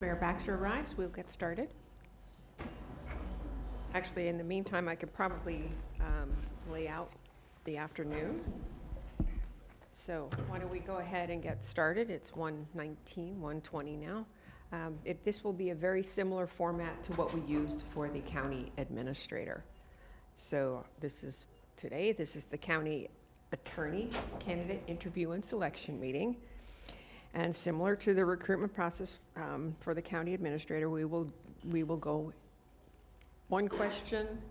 Mayor Baxter arrives, we'll get started. Actually, in the meantime, I could probably lay out the afternoon. So why don't we go ahead and get started? It's 1:19, 1:20 now. This will be a very similar format to what we used for the county administrator. So this is the county attorney candidate interview and selection meeting. And similar to the recruitment process for the county administrator, we will go one question,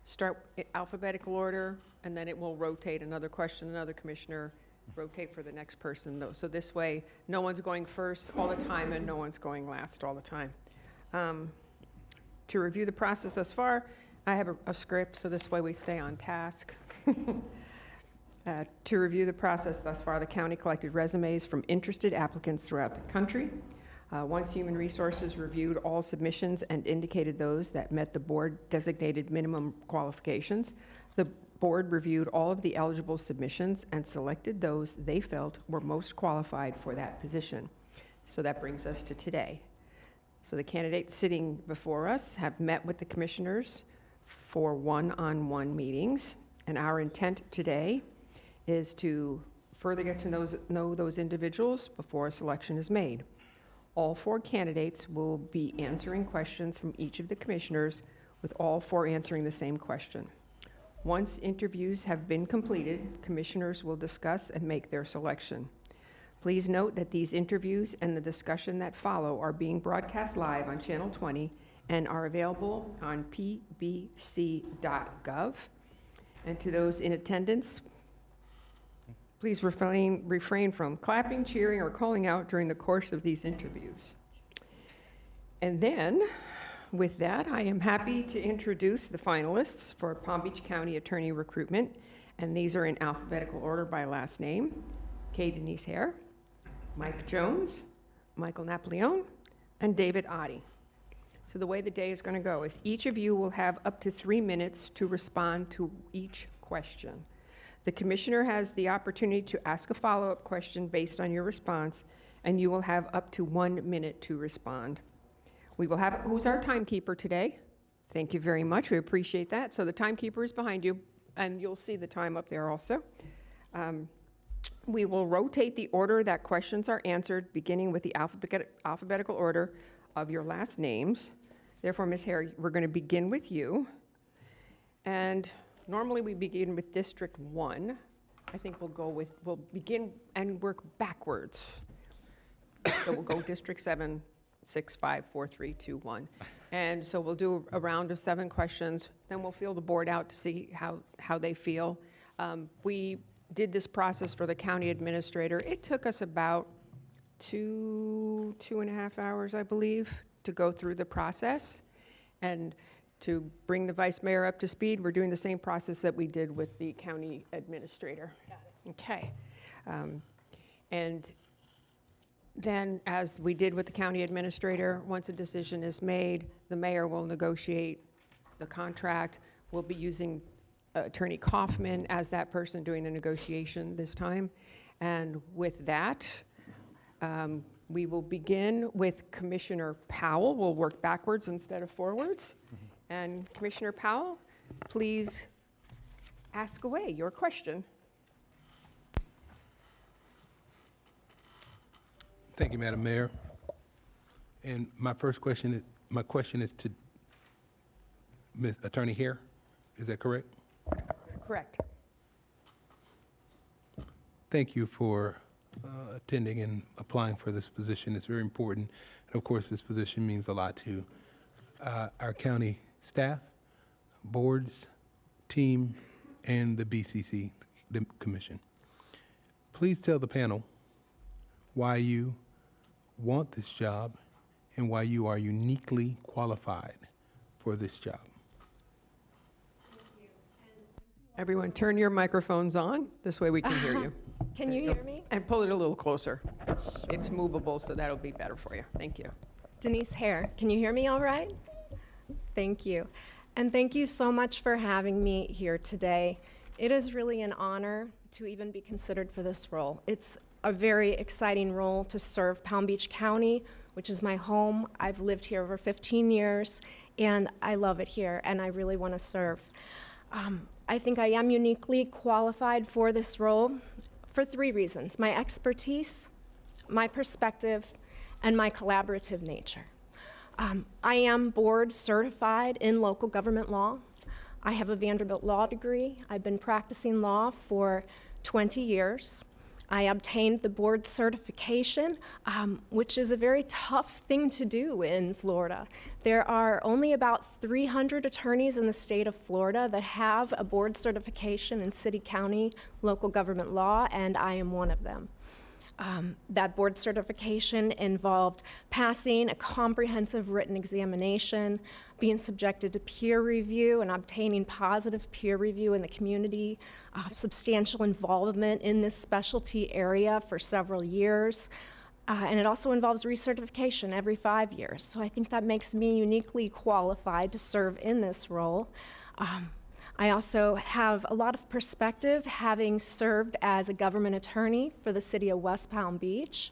start alphabetical order, and then it will rotate another question, another commissioner, rotate for the next person. So this way, no one's going first all the time and no one's going last all the time. To review the process thus far, I have a script, so this way we stay on task. To review the process thus far, the county collected resumes from interested applicants throughout the country. Once Human Resources reviewed all submissions and indicated those that met the board designated minimum qualifications, the board reviewed all of the eligible submissions and selected those they felt were most qualified for that position. So that brings us to today. So the candidates sitting before us have met with the commissioners for one-on-one meetings, and our intent today is to further get to know those individuals before a selection is made. All four candidates will be answering questions from each of the commissioners, with all four answering the same question. Once interviews have been completed, commissioners will discuss and make their selection. Please note that these interviews and the discussion that follow are being broadcast live on Channel 20 and are available on pbc.gov. And to those in attendance, please refrain from clapping, cheering, or calling out during the course of these interviews. And then, with that, I am happy to introduce the finalists for Palm Beach County Attorney Recruitment, and these are in alphabetical order by last name: K. Denise Hare, Mike Jones, Michael Napoleon, and David Oddie. So the way the day is going to go is each of you will have up to 3 minutes to respond to each question. The commissioner has the opportunity to ask a follow-up question based on your response, and you will have up to 1 minute to respond. We will have, who's our timekeeper today? Thank you very much, we appreciate that. So the timekeeper is behind you, and you'll see the time up there also. We will rotate the order that questions are answered, beginning with the alphabetical order of your last names. Therefore, Ms. Hare, we're going to begin with you. And normally we begin with District 1. I think we'll begin and work backwards. So we'll go District 7, 6, 5, 4, 3, 2, 1. And so we'll do a round of 7 questions. Then we'll feel the board out to see how they feel. We did this process for the county administrator. It took us about 2.5 hours, I believe, to go through the process. And to bring the vice mayor up to speed, we're doing the same process that we did with the county administrator. Got it. Okay. And then, as we did with the county administrator, once a decision is made, the mayor will negotiate the contract. We'll be using Attorney Kaufman as that person doing the negotiation this time. And with that, we will begin with Commissioner Powell. We'll work backwards instead of forwards. And Commissioner Powell, please ask away your question. Thank you, Madam Mayor. And my question is to Ms. Attorney Hare. Is that correct? Correct. Thank you for attending and applying for this position. It's very important. And of course, this position means a lot to our county staff, boards, team, and the BCC, the commission. Please tell the panel why you want this job and why you are uniquely qualified for this job. Everyone, turn your microphones on. This way we can hear you. Can you hear me? And pull it a little closer. It's movable, so that'll be better for you. Thank you. Denise Hare, can you hear me all right? Thank you. And thank you so much for having me here today. It is really an honor to even be considered for this role. It's a very exciting role to serve Palm Beach County, which is my home. I've lived here over 15 years, and I love it here, and I really want to serve. I think I am uniquely qualified for this role for 3 reasons: my expertise, my perspective, and my collaborative nature. I am board certified in local government law. I have a Vanderbilt law degree. I've been practicing law for 20 years. I obtained the board certification, which is a very tough thing to do in Florida. There are only about 300 attorneys in the state of Florida that have a board certification in city, county, local government law, and I am one of them. That board certification involved passing a comprehensive written examination, being subjected to peer review and obtaining positive peer review in the community, substantial involvement in this specialty area for several years, and it also involves recertification every 5 years. So I think that makes me uniquely qualified to serve in this role. I also have a lot of perspective, having served as a government attorney for the city of West Palm Beach.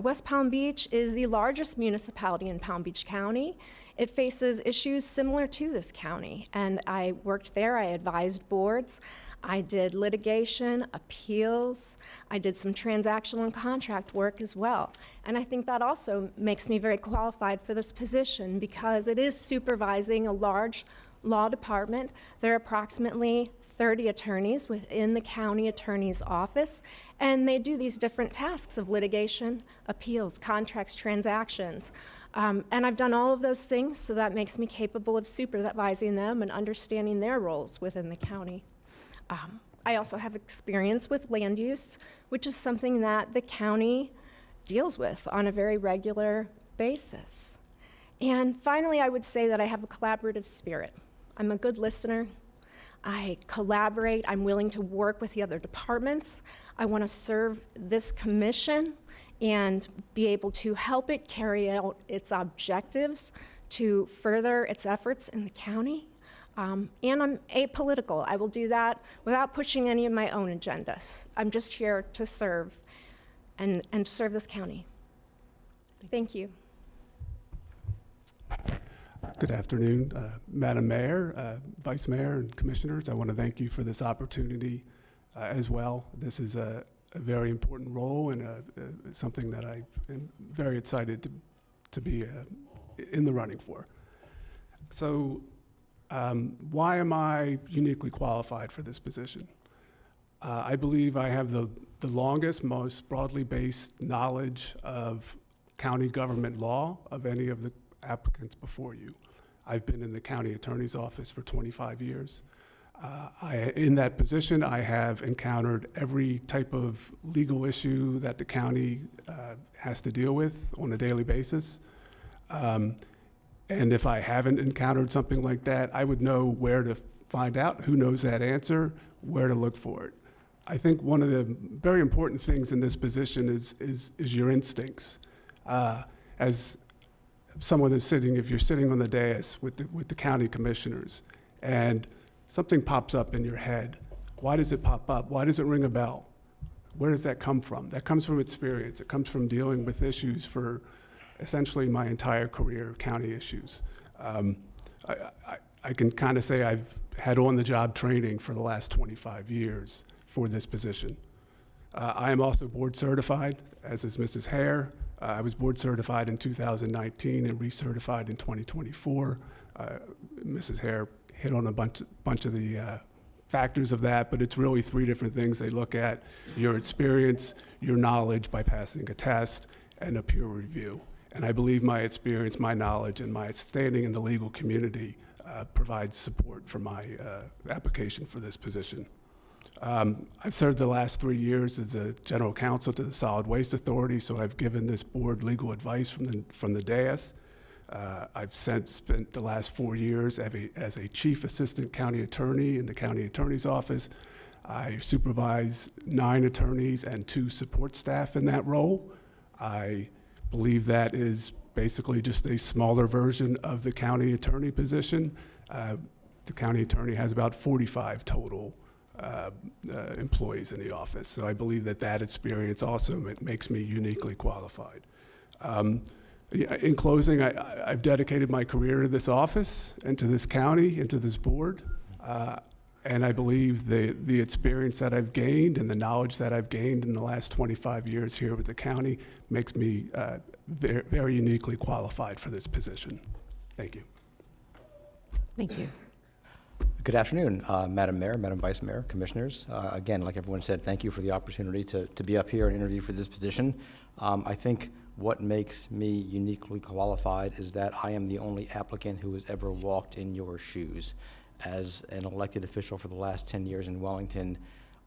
West Palm Beach is the largest municipality in Palm Beach County. It faces issues similar to this county, and I worked there. I advised boards. I did litigation, appeals. I did some transactional and contract work as well. And I think that also makes me very qualified for this position because it is supervising a large law department. There are approximately 30 attorneys within the county attorney's office, and they do these different tasks of litigation, appeals, contracts, transactions. And I've done all of those things, so that makes me capable of supervising them and understanding their roles within the county. I also have experience with land use, which is something that the county deals with on a very regular basis. And finally, I would say that I have a collaborative spirit. I'm a good listener. I collaborate. I'm willing to work with the other departments. I want to serve this commission and be able to help it carry out its objectives to further its efforts in the county. And I'm apolitical. I will do that without pushing any of my own agendas. I'm just here to serve and to serve this county. Thank you. Good afternoon, Madam Mayor, Vice Mayor, and Commissioners. I want to thank you for this opportunity as well. This is a very important role and something that I am very excited to be in the running for. So why am I uniquely qualified for this position? I believe I have the longest, most broadly based knowledge of county government law of any of the applicants before you. I've been in the county attorney's office for 25 years. In that position, I have encountered every type of legal issue that the county has to deal with on a daily basis. And if I haven't encountered something like that, I would know where to find out, who knows that answer, where to look for it. I think one of the very important things in this position is your instincts. As someone is sitting, if you're sitting on the dais with the county commissioners and something pops up in your head, why does it pop up? Why does it ring a bell? Where does that come from? That comes from experience. It comes from dealing with issues for essentially my entire career, county issues. I can kind of say I've had on-the-job training for the last 25 years for this position. I am also board certified, as is Mrs. Hare. I was board certified in 2019 and recertified in 2024. Mrs. Hare hit on a bunch of the factors of that, but it's really 3 different things they look at: your experience, your knowledge by passing a test, and a peer review. And I believe my experience, my knowledge, and my standing in the legal community provides support for my application for this position. I've served the last 3 years as a general counsel to the Solid Waste Authority, so I've given this board legal advice from the dais. I've spent the last 4 years as a chief assistant county attorney in the county attorney's office. I supervise 9 attorneys and 2 support staff in that role. I believe that is basically just a smaller version of the county attorney position. The county attorney has about 45 total employees in the office. So I believe that that experience also makes me uniquely qualified. In closing, I've dedicated my career to this office and to this county and to this board. And I believe the experience that I've gained and the knowledge that I've gained in the last 25 years here with the county makes me very, very uniquely qualified for this position. Thank you. Thank you. Good afternoon, Madam Mayor, Madam Vice Mayor, Commissioners. Again, like everyone said, thank you for the opportunity to be up here and interview for this position. I think what makes me uniquely qualified is that I am the only applicant who has ever walked in your shoes. As an elected official for the last 10 years in Wellington,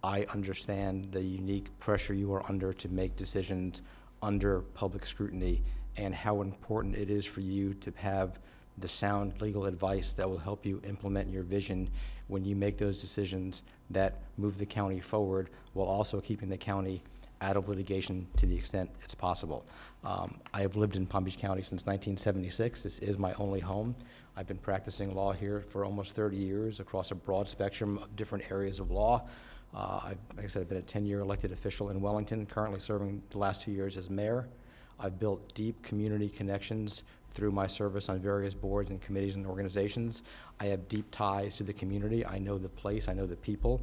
I understand the unique pressure you are under to make decisions under public scrutiny and how important it is for you to have the sound legal advice that will help you implement your vision when you make those decisions that move the county forward while also keeping the county out of litigation to the extent it's possible. I have lived in Palm Beach County since 1976. This is my only home. I've been practicing law here for almost 30 years across a broad spectrum of different areas of law. Like I said, I've been a 10-year elected official in Wellington, currently serving the last 2 years as mayor. I've built deep community connections through my service on various boards and committees and organizations. I have deep ties to the community. I know the place, I know the people,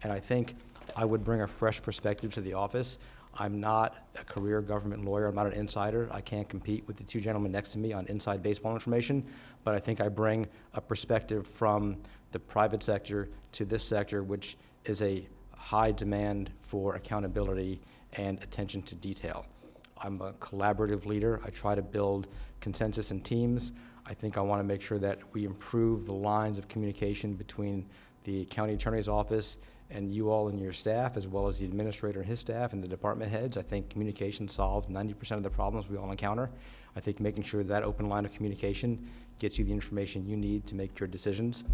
and I think I would bring a fresh perspective to the office. I'm not a career government lawyer. I'm not an insider. I can't compete with the two gentlemen next to me on inside baseball information, but I think I bring a perspective from the private sector to this sector, which is a high demand for accountability and attention to detail. I'm a collaborative leader. I try to build consensus in teams. I think I want to make sure that we improve the lines of communication between the county attorney's office and you all and your staff, as well as the administrator and his staff and the department heads. I think communication solves 90% of the problems we all encounter. I think making sure that open line of communication gets you the information you need to make your decisions.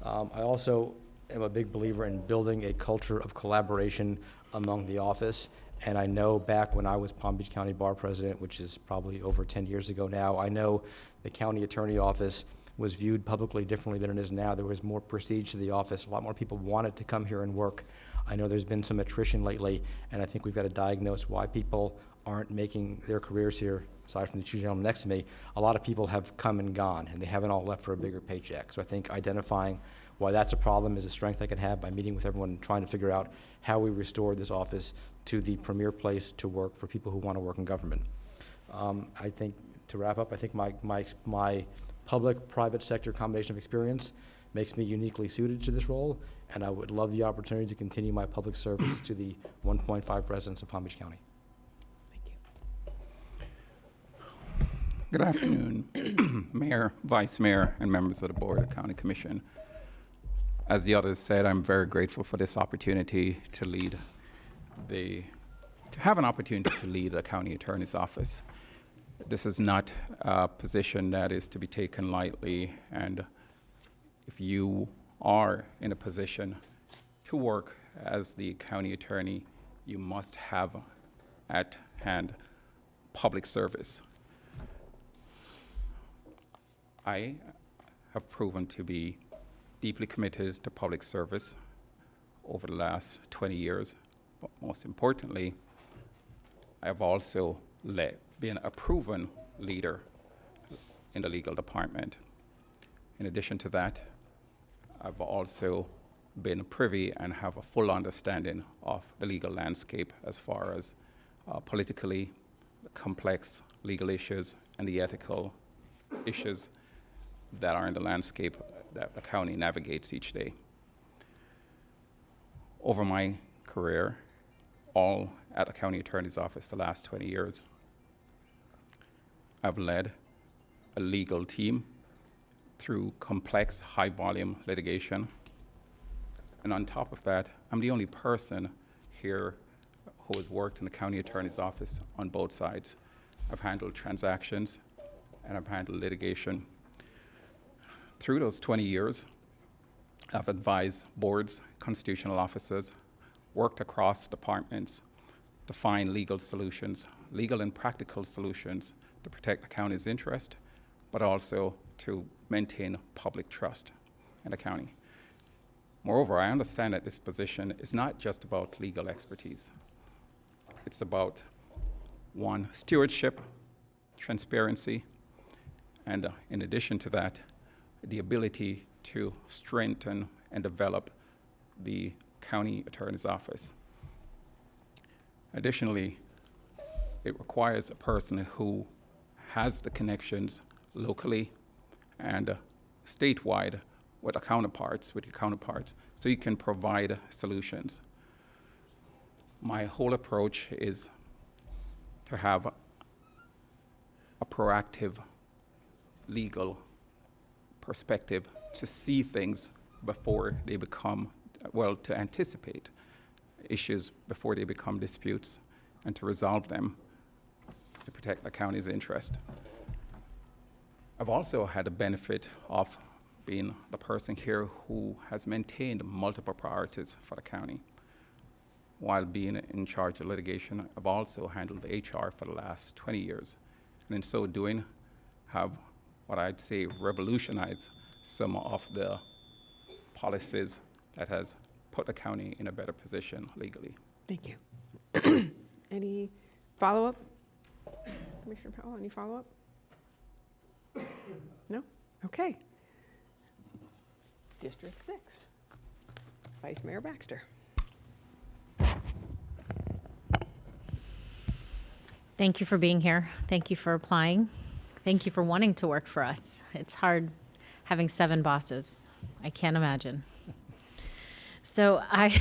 I also am a big believer in building a culture of collaboration among the office. And I know back when I was Palm Beach County Bar President, which is probably over 10 years ago now, I know the county attorney office was viewed publicly differently than it is now. There was more prestige to the office. A lot more people wanted to come here and work. I know there's been some attrition lately, and I think we've got to diagnose why people aren't making their careers here, aside from the two gentlemen next to me. A lot of people have come and gone, and they haven't all left for a bigger paycheck. So I think identifying why that's a problem is a strength I can have by meeting with everyone and trying to figure out how we restore this office to the premier place to work for people who want to work in government. I think, to wrap up, I think my public-private sector combination of experience makes me uniquely suited to this role, and I would love the opportunity to continue my public service to the 1.5 residents of Palm Beach County. Thank you. Good afternoon, Mayor, Vice Mayor, and members of the Board of County Commission. As the others said, I'm very grateful for this opportunity to have an opportunity to lead the County Attorney's Office. This is not a position that is to be taken lightly, and if you are in a position to work as the county attorney, you must have at hand public service. I have proven to be deeply committed to public service over the last 20 years, but most importantly, I have also been a proven leader in the legal department. In addition to that, I've also been privy and have a full understanding of the legal landscape as far as politically complex legal issues and the ethical issues that are in the landscape that the county navigates each day. Over my career, all at the county attorney's office the last 20 years, I've led a legal team through complex, high-volume litigation. And on top of that, I'm the only person here who has worked in the county attorney's office on both sides. I've handled transactions and I've handled litigation. Through those 20 years, I've advised boards, constitutional officers, worked across departments to find legal solutions, legal and practical solutions to protect the county's interest, but also to maintain public trust in the county. Moreover, I understand that this position is not just about legal expertise. It's about, one, stewardship, transparency, and in addition to that, the ability to strengthen and develop the county attorney's office. Additionally, it requires a person who has the connections locally and statewide with your counterparts, so you can provide solutions. My whole approach is to have a proactive legal perspective to see things before they become, well, to anticipate issues before they become disputes and to resolve them to protect the county's interest. I've also had the benefit of being the person here who has maintained multiple priorities for the county. While being in charge of litigation, I've also handled HR for the last 20 years. And in so doing, have what I'd say revolutionized some of the policies that has put the county in a better position legally. Thank you. Any follow-up? Commissioner Powell, any follow-up? No? Okay. District 6, Vice Mayor Baxter. Thank you for being here. Thank you for applying. Thank you for wanting to work for us. It's hard having 7 bosses. I can't imagine. So I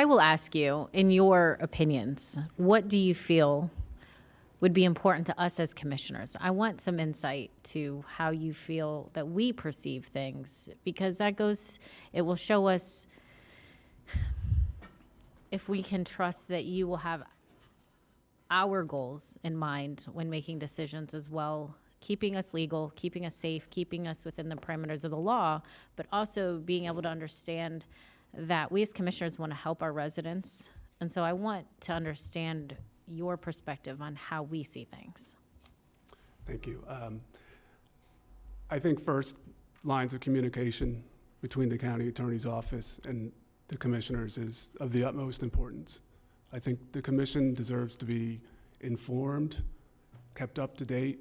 will ask you, in your opinions, what do you feel would be important to us as commissioners? I want some insight to how you feel that we perceive things, because it will show us if we can trust that you will have our goals in mind when making decisions as well, keeping us legal, keeping us safe, keeping us within the parameters of the law, but also being able to understand that we as commissioners want to help our residents. And so I want to understand your perspective on how we see things. Thank you. I think first, lines of communication between the county attorney's office and the commissioners is of the utmost importance. I think the commission deserves to be informed, kept up to date,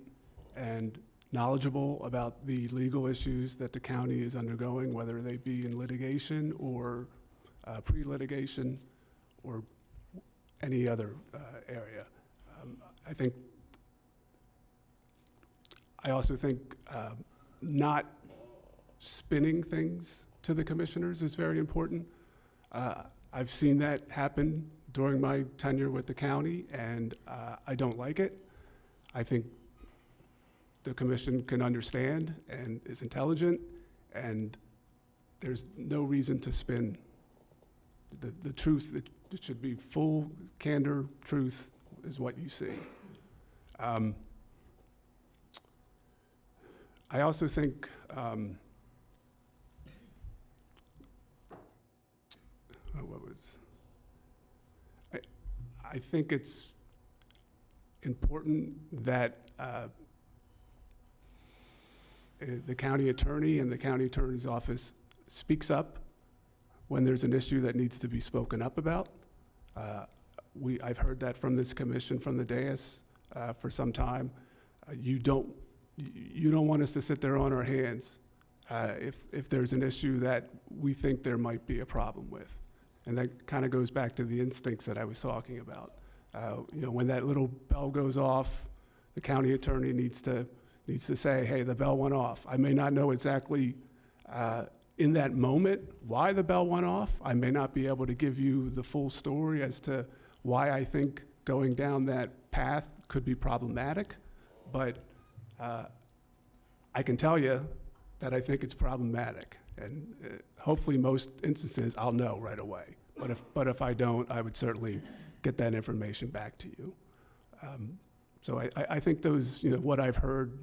and knowledgeable about the legal issues that the county is undergoing, whether they be in litigation or pre-litigation or any other area. I also think not spinning things to the commissioners is very important. I've seen that happen during my tenure with the county, and I don't like it. I think the commission can understand and is intelligent, and there's no reason to spin. The truth, it should be full candor, truth is what you see. I also think I think it's important that the county attorney and the county attorney's office speaks up when there's an issue that needs to be spoken up about. I've heard that from this commission, from the dais, for some time. You don't want us to sit there on our hands if there's an issue that we think there might be a problem with. And that kind of goes back to the instincts that I was talking about. When that little bell goes off, the county attorney needs to say, hey, the bell went off. I may not know exactly in that moment why the bell went off. I may not be able to give you the full story as to why I think going down that path could be problematic, but I can tell you that I think it's problematic. And hopefully most instances I'll know right away. But if I don't, I would certainly get that information back to you. So I think those, what I've heard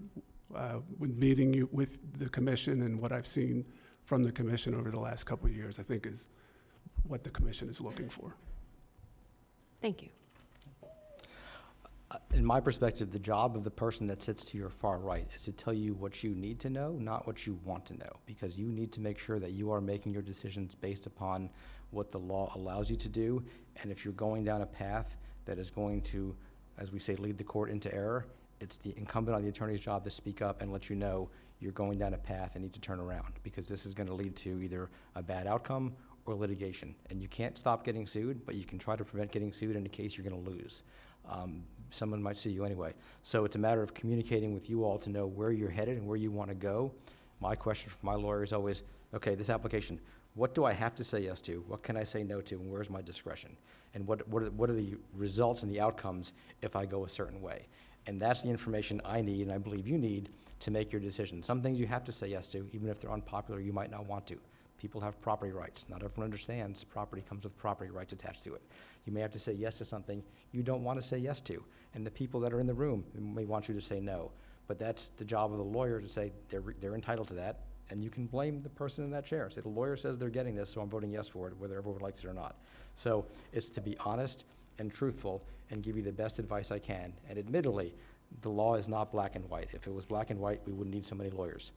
when meeting you with the commission and what I've seen from the commission over the last couple of years, I think is what the commission is looking for. Thank you. In my perspective, the job of the person that sits to your far right is to tell you what you need to know, not what you want to know, because you need to make sure that you are making your decisions based upon what the law allows you to do. And if you're going down a path that is going to, as we say, lead the court into error, it's the incumbent on the attorney's job to speak up and let you know you're going down a path and need to turn around, because this is going to lead to either a bad outcome or litigation. And you can't stop getting sued, but you can try to prevent getting sued in the case you're going to lose. Someone might sue you anyway. So it's a matter of communicating with you all to know where you're headed and where you want to go. My question for my lawyer is always, okay, this application, what do I have to say yes to? What can I say no to? And where's my discretion? And what are the results and the outcomes if I go a certain way? And that's the information I need, and I believe you need, to make your decision. Some things you have to say yes to, even if they're unpopular, you might not want to. People have property rights. Not everyone understands property comes with property rights attached to it. You may have to say yes to something you don't want to say yes to, and the people that are in the room may want you to say no. But that's the job of the lawyer, to say they're entitled to that, and you can blame the person in that chair. Say, the lawyer says they're getting this, so I'm voting yes for it, whether everyone likes it or not. So it's to be honest and truthful and give you the best advice I can. And admittedly, the law is not black and white. If it was black and white, we wouldn't need so many lawyers.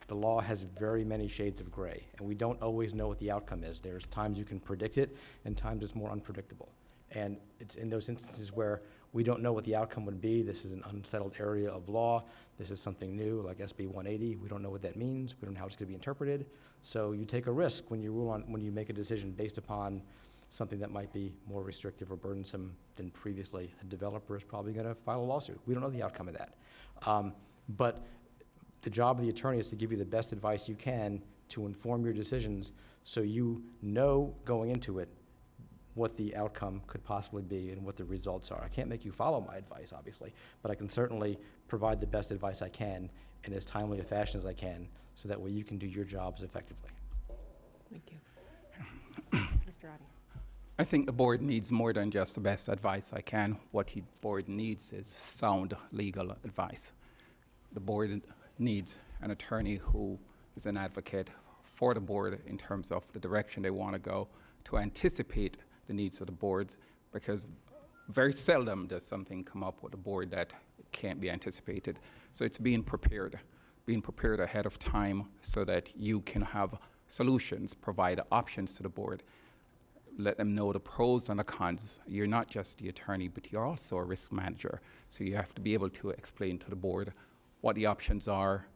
The law has very many shades of gray, and we don't always know what the outcome is. There's times you can predict it, and times it's more unpredictable. And it's in those instances where we don't know what the outcome would be. This is an unsettled area of law. This is something new, like SB 180. We don't know what that means. We don't know how it's going to be interpreted. So you take a risk when you when you make a decision based upon something that might be more restrictive or burdensome than previously. A developer is probably going to file a lawsuit. We don't know the outcome of that. But the job of the attorney is to give you the best advice you can to inform your decisions, so you know going into it what the outcome could possibly be and what the results are. I can't make you follow my advice, obviously, but I can certainly provide the best advice I can in as timely a fashion as I can, so that way you can do your jobs effectively. Thank you. Mr. Adi. I think the board needs more than just the best advice I can. What the board needs is sound legal advice. The board needs an attorney who is an advocate for the board in terms of the direction they want to go, to anticipate the needs of the board, because very seldom does something come up with a board that can't be anticipated. So it's being prepared ahead of time so that you can have solutions, provide options to the board, let them know the pros and the cons. You're not just the attorney, but you're also a risk manager. So you have to be able to explain to the board what the options are,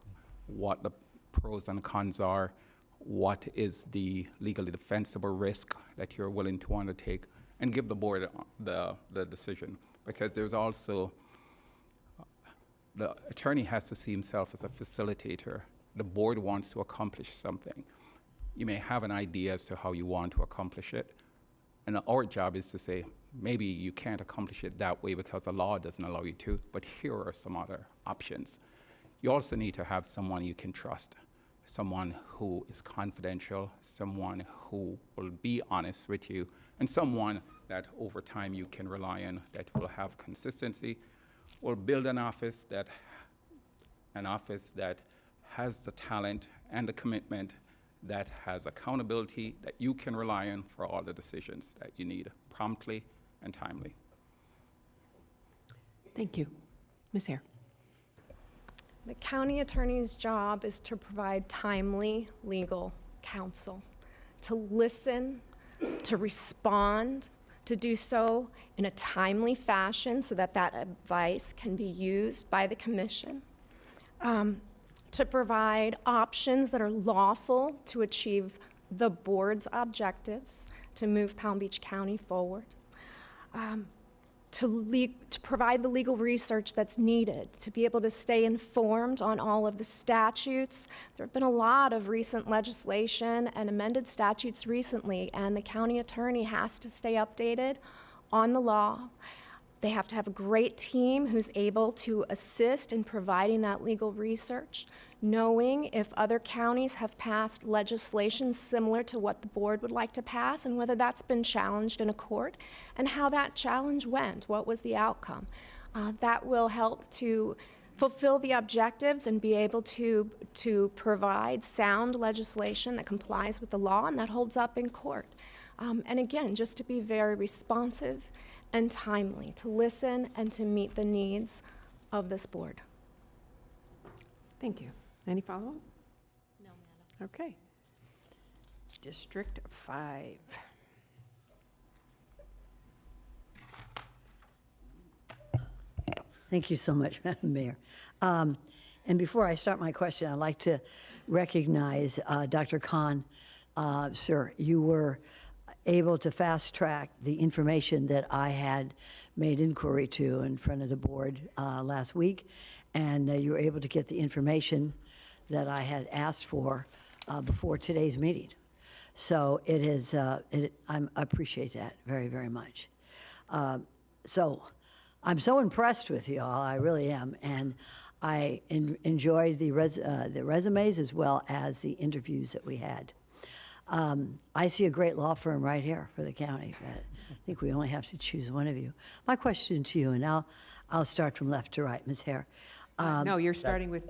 what the pros and cons are, what is the legally defensible risk that you're willing to undertake, and give the board the decision. Because there's also, the attorney has to see himself as a facilitator. The board wants to accomplish something. You may have an idea as to how you want to accomplish it, and our job is to say, maybe you can't accomplish it that way because the law doesn't allow you to, but here are some other options. You also need to have someone you can trust, someone who is confidential, someone who will be honest with you, and someone that over time you can rely on, that will have consistency, will build an office that has the talent and the commitment, that has accountability, that you can rely on for all the decisions that you need promptly and timely. Thank you. Ms. Hare. The county attorney's job is to provide timely legal counsel, to listen, to respond, to do so in a timely fashion so that that advice can be used by the commission, to provide options that are lawful to achieve the board's objectives, to move Palm Beach County forward, to provide the legal research that's needed, to be able to stay informed on all of the statutes. There have been a lot of recent legislation and amended statutes recently, and the county attorney has to stay updated on the law. They have to have a great team who's able to assist in providing that legal research, knowing if other counties have passed legislation similar to what the board would like to pass, and whether that's been challenged in a court, and how that challenge went, what was the outcome. That will help to fulfill the objectives and be able to provide sound legislation that complies with the law and that holds up in court. And again, just to be very responsive and timely to listen and to meet the needs of this board. Thank you. Any follow-up? No, Madam. Okay. District 5. Thank you so much, Madam Mayor. And before I start my question, I'd like to recognize Dr. Khan. Sir, you were able to fast-track the information that I had made inquiry to in front of the board last week, and you were able to get the information that I had asked for before today's meeting. So it is, I appreciate that very, very much. So I'm so impressed with you all, I really am, and I enjoyed the resumes as well as the interviews that we had. I see a great law firm right here for the county, but I think we only have to choose one of you. My question to you, and I'll start from left to right, Ms. Hare. No, you're starting with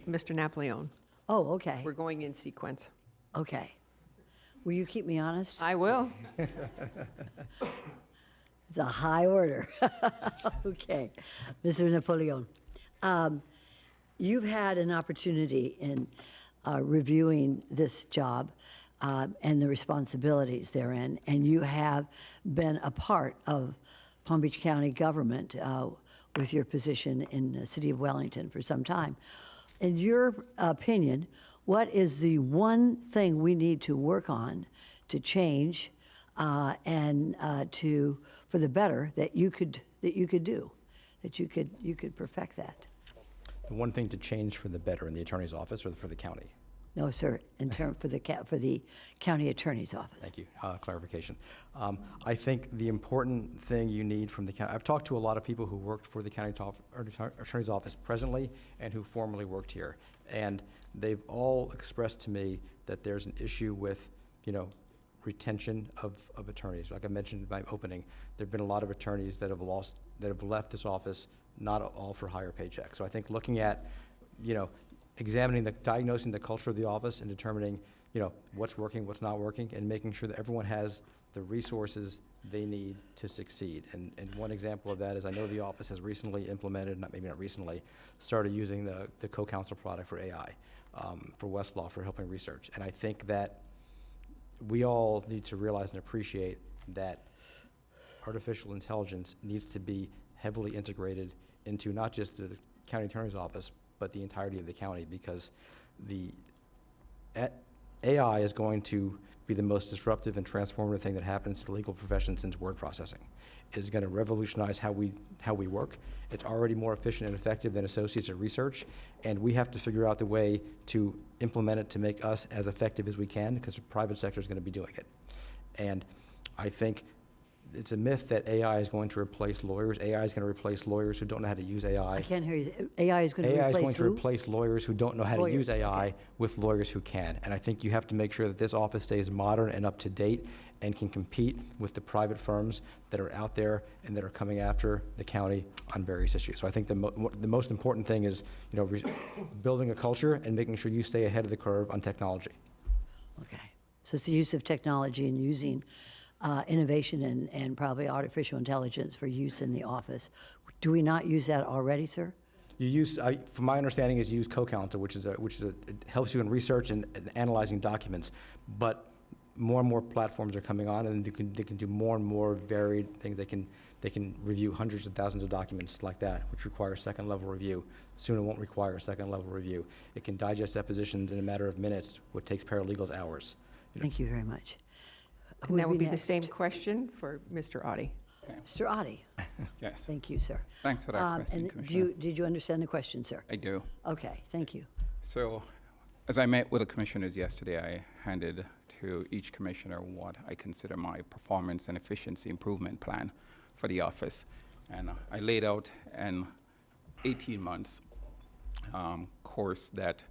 Mr. Napoleon. Oh, okay, We're going in sequence. okay. Will you keep me honest? I will. It's a high order. Okay. Mr. Napoleon, you've had an opportunity in reviewing this job and the responsibilities therein, and you have been a part of Palm Beach County government with your position in the city of Wellington for some time. In your opinion, what is the one thing we need to work on to change and for the better that you could do, that you could perfect that? The one thing to change for the better in the attorney's office or for the county? No, sir. For the county attorney's office. Thank you. Clarification. I think the important thing you need from the county, I've talked to a lot of people who worked for the county attorney's office presently and who formerly worked here. And they've all expressed to me that there's an issue with, retention of attorneys. Like I mentioned in my opening, there've been a lot of attorneys that have left this office, not all for higher paychecks. So I think looking at, diagnosing the culture of the office and determining, what's working, what's not working, and making sure that everyone has the resources they need to succeed. And one example of that is I know the office has recently implemented, maybe not recently, started using the co-counsel product for AI, for Westlaw, for helping research. And I think that we all need to realize and appreciate that artificial intelligence needs to be heavily integrated into not just the county attorney's office, but the entirety of the county, because the AI is going to be the most disruptive and transformative thing that happens to the legal profession since word processing. It is going to revolutionize how we work. It's already more efficient and effective than associates at research, and we have to figure out the way to implement it to make us as effective as we can, because the private sector is going to be doing it. And I think it's a myth that AI is going to replace lawyers. AI is going to replace lawyers who don't know how to use AI. I can't hear you. AI is going to AI replace is going to who? replace lawyers who don't know how to use Lawyers, AI okay. with lawyers who can. And I think you have to make sure that this office stays modern and up to date and can compete with the private firms that are out there and that are coming after the county on various issues. So I think the most important thing is, building a culture and making sure you stay ahead of the curve on technology. Okay. So it's the use of technology and using innovation and probably artificial intelligence for use in the office. Do we not use that already, sir? You use, from my understanding, is you use co-counsel, which it helps you in research and analyzing documents. But more and more platforms are coming on, and they can do more and more varied things. They can review hundreds of thousands of documents like that, which requires second-level review. Soon it won't require a second-level review. It can digest depositions in a matter of minutes, what takes paralegals hours. Thank you very much. Who And that would be the next? same question for Mr. Audi. Mr. Audi. Yes. Thank you, sir. Thanks for that question, And Commissioner. did you understand the question, sir? I do. Okay, thank you. So, as I met with the commissioners yesterday, I handed to each commissioner what I consider my performance and efficiency improvement plan for the office. And I laid out an 18 months course that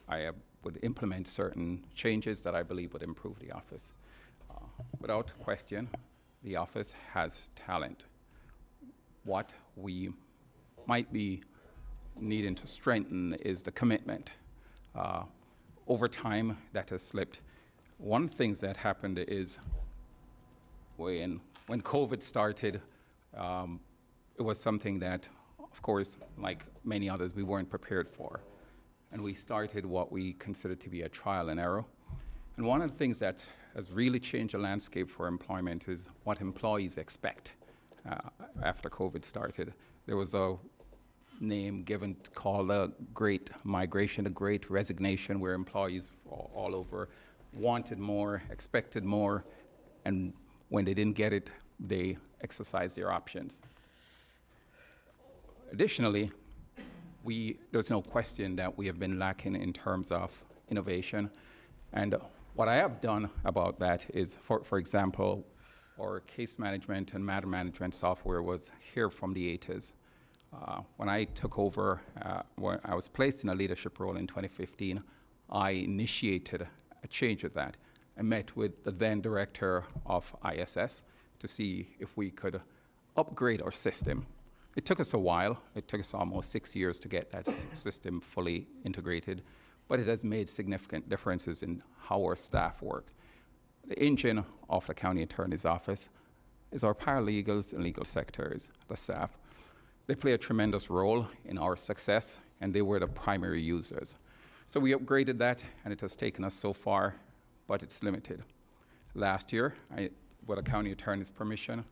I would implement certain changes that I believe would improve the office. Without question, the office has talent. What we might be needing to strengthen is the commitment. Over time, that has slipped. One of the things that happened is when COVID started, It was something that, of course, like many others, we weren't prepared for. And we started what we considered to be a trial and error. And one of the things that has really changed the landscape for employment is what employees expect after COVID started. There was a name given called the Great Migration, the Great Resignation, where employees all over wanted more, expected more, and when they didn't get it, they exercised their options. Additionally, there's no question that we have been lacking in terms of innovation. And what I have done about that is, for example, our case management and matter management software was here from the 80s. When I took over, when I was placed in a leadership role in 2015, I initiated a change of that. I met with the then director of ISS to see if we could upgrade our system. It took us a while. It took us almost 6 years to get that system fully integrated, but it has made significant differences in how our staff work. The engine of the county attorney's office is our paralegals and legal secretaries, the staff. They play a tremendous role in our success, and they were the primary users. So we upgraded that, and it has taken us so far, but it's limited. Last year, with the county attorney's permission,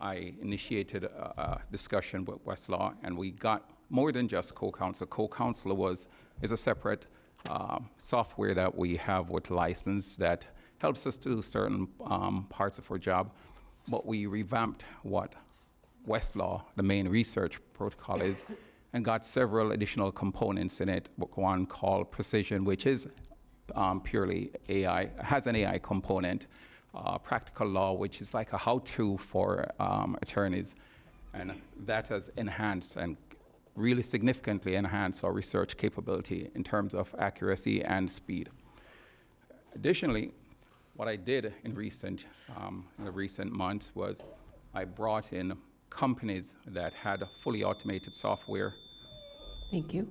I initiated a discussion with Westlaw, and we got more than just co-counsel. Co-counsel is a separate software that we have with license that helps us do certain parts of our job, but we revamped what Westlaw, the main research protocol is, and got several additional components in it. One called Precision, which is purely AI, has an AI component. Practical Law, which is like a how-to for attorneys, and that has enhanced and really significantly enhanced our research capability in terms of accuracy and speed. Additionally, what I did in the recent months was I brought in companies that had fully automated software. Thank you.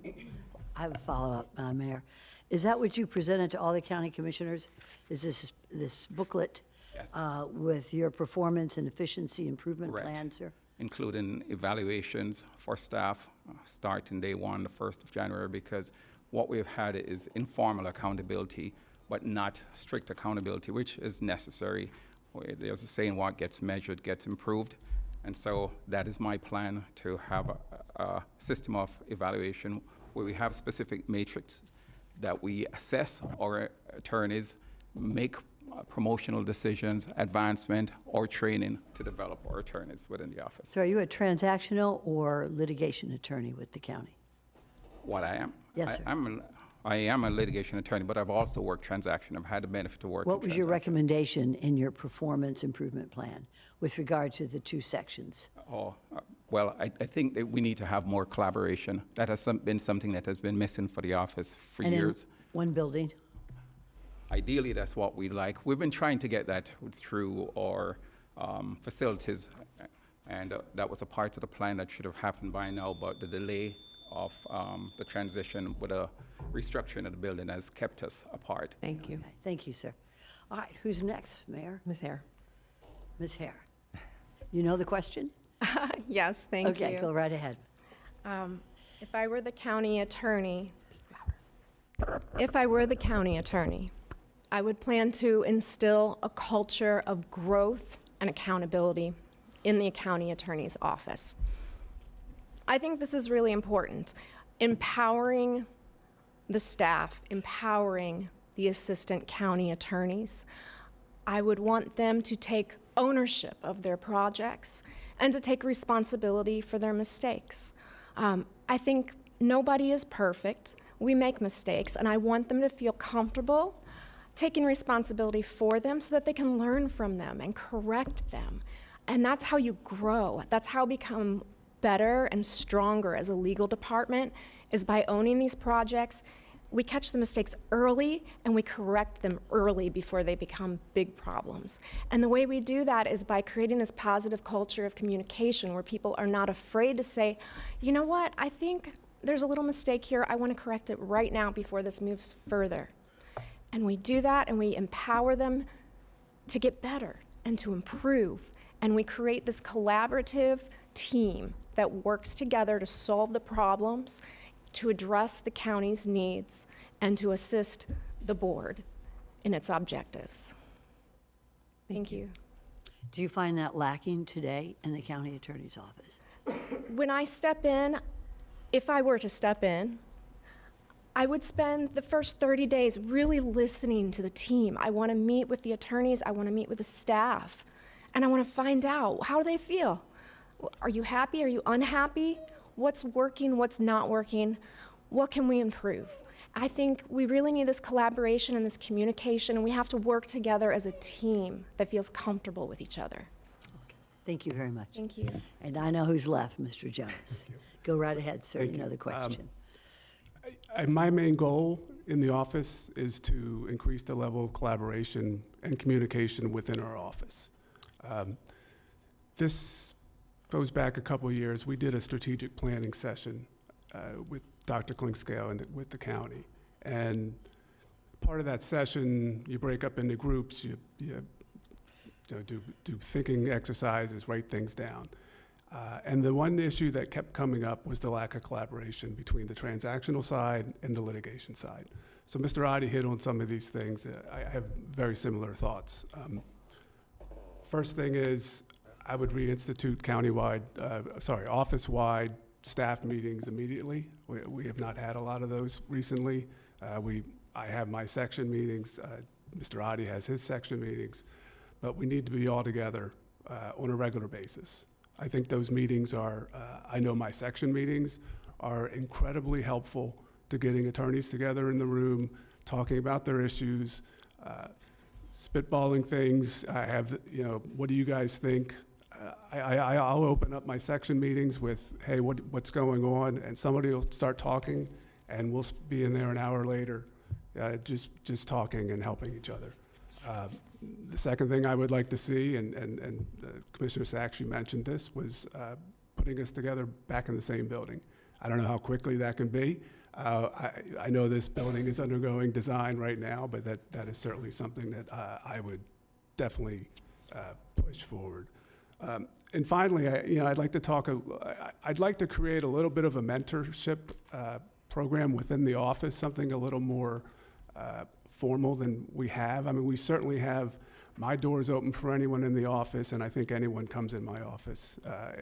I have a follow-up, Mayor. Is that what you presented to all the county commissioners? Is this booklet? Yes. With your performance and efficiency improvement Correct. plan, sir? Including evaluations for staff starting day one, the 1st of January, because what we've had is informal accountability, but not strict accountability, which is necessary. There's a saying, what gets measured gets improved. And so that is my plan, to have a system of evaluation where we have specific matrix that we assess our attorneys, make promotional decisions, advancement, or training to develop our attorneys within the office. So are you a transactional or litigation attorney with the county? What I am? Yes, sir. I am a litigation attorney, but I've also worked transaction. I've had the benefit to work in What was your transaction. recommendation in your performance improvement plan with regard to the two sections? Well, I think that we need to have more collaboration. That has been something that has been missing for the office for And in years. one building? Ideally, that's what we like. We've been trying to get that through our facilities, and that was a part of the plan that should have happened by now, but the delay of the transition with a restructuring of the building has kept us apart. Thank you. Okay, thank you, sir. All right, who's next, Mayor? Ms. Hare. Ms. Hare. You know the question? Yes, thank you. Okay, go right ahead. If I were the county attorney, I would plan to instill a culture of growth and accountability in the county attorney's office. I think this is really important. Empowering the staff, empowering the assistant county attorneys. I would want them to take ownership of their projects and to take responsibility for their mistakes. I think nobody is perfect. We make mistakes, and I want them to feel comfortable taking responsibility for them so that they can learn from them and correct them. And that's how you grow. That's how you become better and stronger as a legal department, is by owning these projects. We catch the mistakes early and we correct them early before they become big problems. And the way we do that is by creating this positive culture of communication where people are not afraid to say, you know what, I think there's a little mistake here. I want to correct it right now before this moves further. And we do that and we empower them to get better and to improve and we create this collaborative team that works together to solve the problems, to address the county's needs, and to assist the board in its objectives. Thank you. Do you find that lacking today in the county attorney's office? When I step in, if I were to step in, I would spend the first 30 days really listening to the team. I want to meet with the attorneys, I want to meet with the staff, and I want to find out, how do they feel? Are you happy? Are you unhappy? What's working? What's not working? What can we improve? I think we really need this collaboration and this communication, and we have to work together as a team that feels comfortable with each other. Thank you very much. Thank you. And I know who's left, Mr. Jones. Go right ahead, sir. Thank You know you. the question. My main goal in the office is to increase the level of collaboration and communication within our office. This goes back a couple of years. We did a strategic planning session with Dr. Klingscale and with the county. And part of that session, you break up into groups, you do thinking exercises, write things down. And the one issue that kept coming up was the lack of collaboration between the transactional side and the litigation side. So Mr. Oddie hit on some of these things. I have very similar thoughts. First thing is, I would reinstitute office-wide staff meetings immediately. We have not had a lot of those recently. I have my section meetings. Mr. Oddie has his section meetings. But we need to be all together on a regular basis. I think those meetings are, I know my section meetings are incredibly helpful to getting attorneys together in the room, talking about their issues, spitballing things. I have, what do you guys think? I'll open up my section meetings with, hey, what's going on? And somebody will start talking, and we'll be in there an hour later, just talking and helping each other. The second thing I would like to see, and Commissioner Sachs, you mentioned this, was putting us together back in the same building. I don't know how quickly that can be. I know this building is undergoing design right now, but that is certainly something that I would definitely push forward. And finally, I'd like to create a little bit of a mentorship program within the office, something a little more formal than we have. I mean, we certainly have my doors open for anyone in the office, and I think anyone comes in my office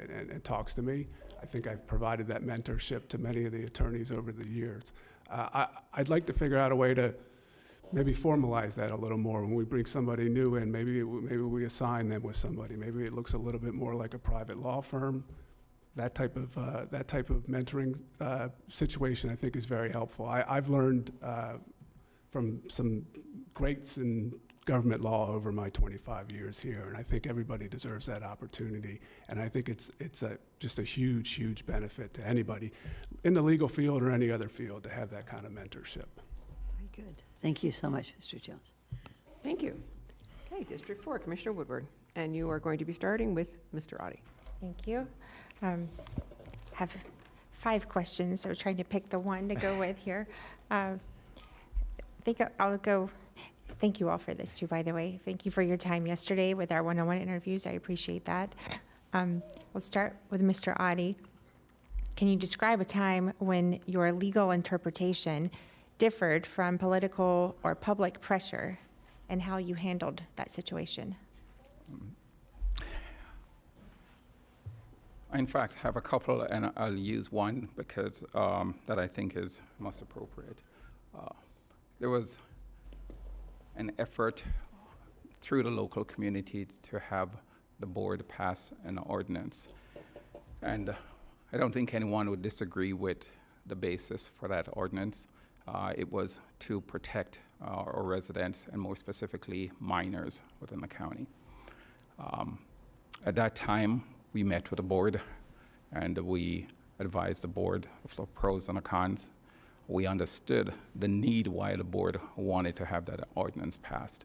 and talks to me. I think I've provided that mentorship to many of the attorneys over the years. I'd like to figure out a way to maybe formalize that a little more. When we bring somebody new in, maybe we assign them with somebody. Maybe it looks a little bit more like a private law firm. That type of mentoring situation, I think, is very helpful. I've learned from some greats in government law over my 25 years here, and I think everybody deserves that opportunity. And I think it's just a huge, huge benefit to anybody in the legal field or any other field to have that kind of mentorship. Very good. Thank you so much, Mr. Jones. Thank you. Okay, District 4, Commissioner Woodward. And you are going to be starting with Mr. Oddie. Thank you. Have 5 questions, so trying to pick the one to go with here. I think I'll go. Thank you all for this too, by the way. Thank you for your time yesterday with our one-on-one interviews. I appreciate that. We'll start with Mr. Oddie. Can you describe a time when your legal interpretation differed from political or public pressure and how you handled that situation? I, in fact, have a couple, and I'll use one because that I think is most appropriate. There was an effort through the local community to have the board pass an ordinance. And I don't think anyone would disagree with the basis for that ordinance. It was to protect our residents, and more specifically, minors within the county. At that time, we met with the board, and we advised the board of the pros and the cons. We understood the need why the board wanted to have that ordinance passed.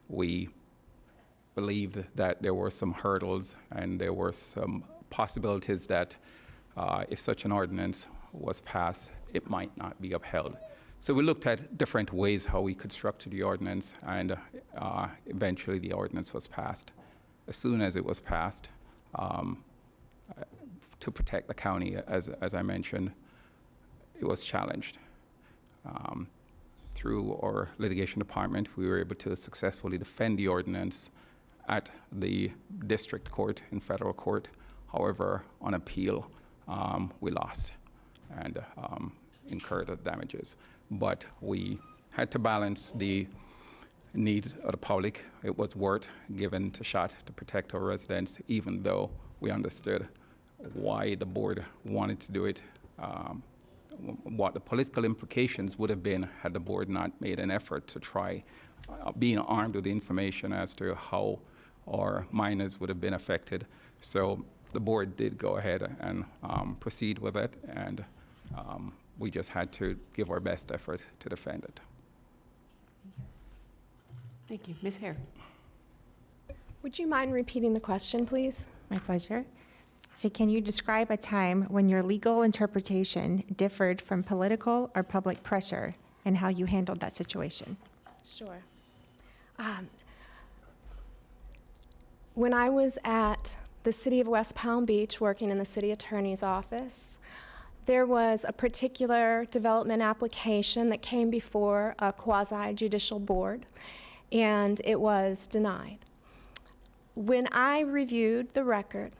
We believed that there were some hurdles and there were some possibilities that if such an ordinance was passed, it might not be upheld. So we looked at different ways how we could structure the ordinance, and eventually the ordinance was passed. as soon as it was passed, to protect the county, as I mentioned, it was challenged. Through our litigation department, we were able to successfully defend the ordinance at the district court in federal court. However, on appeal, we lost and incurred the damages. But we had to balance the needs of the public. It was worth giving a shot to protect our residents, even though we understood why the board wanted to do it, what the political implications would have been had the board not made an effort to try being armed with the information as to how our miners would have been affected. So the board did go ahead and proceed with it, and we just had to give our best effort to defend it. Thank you. Ms. Hare. Would you mind repeating the question, please? My pleasure. So can you describe a time when your legal interpretation differed from political or public pressure and how you handled that situation? Sure. When I was at the City of West Palm Beach working in the city attorney's office, there was a particular development application that came before a quasi-judicial board, and it was denied. When I reviewed the record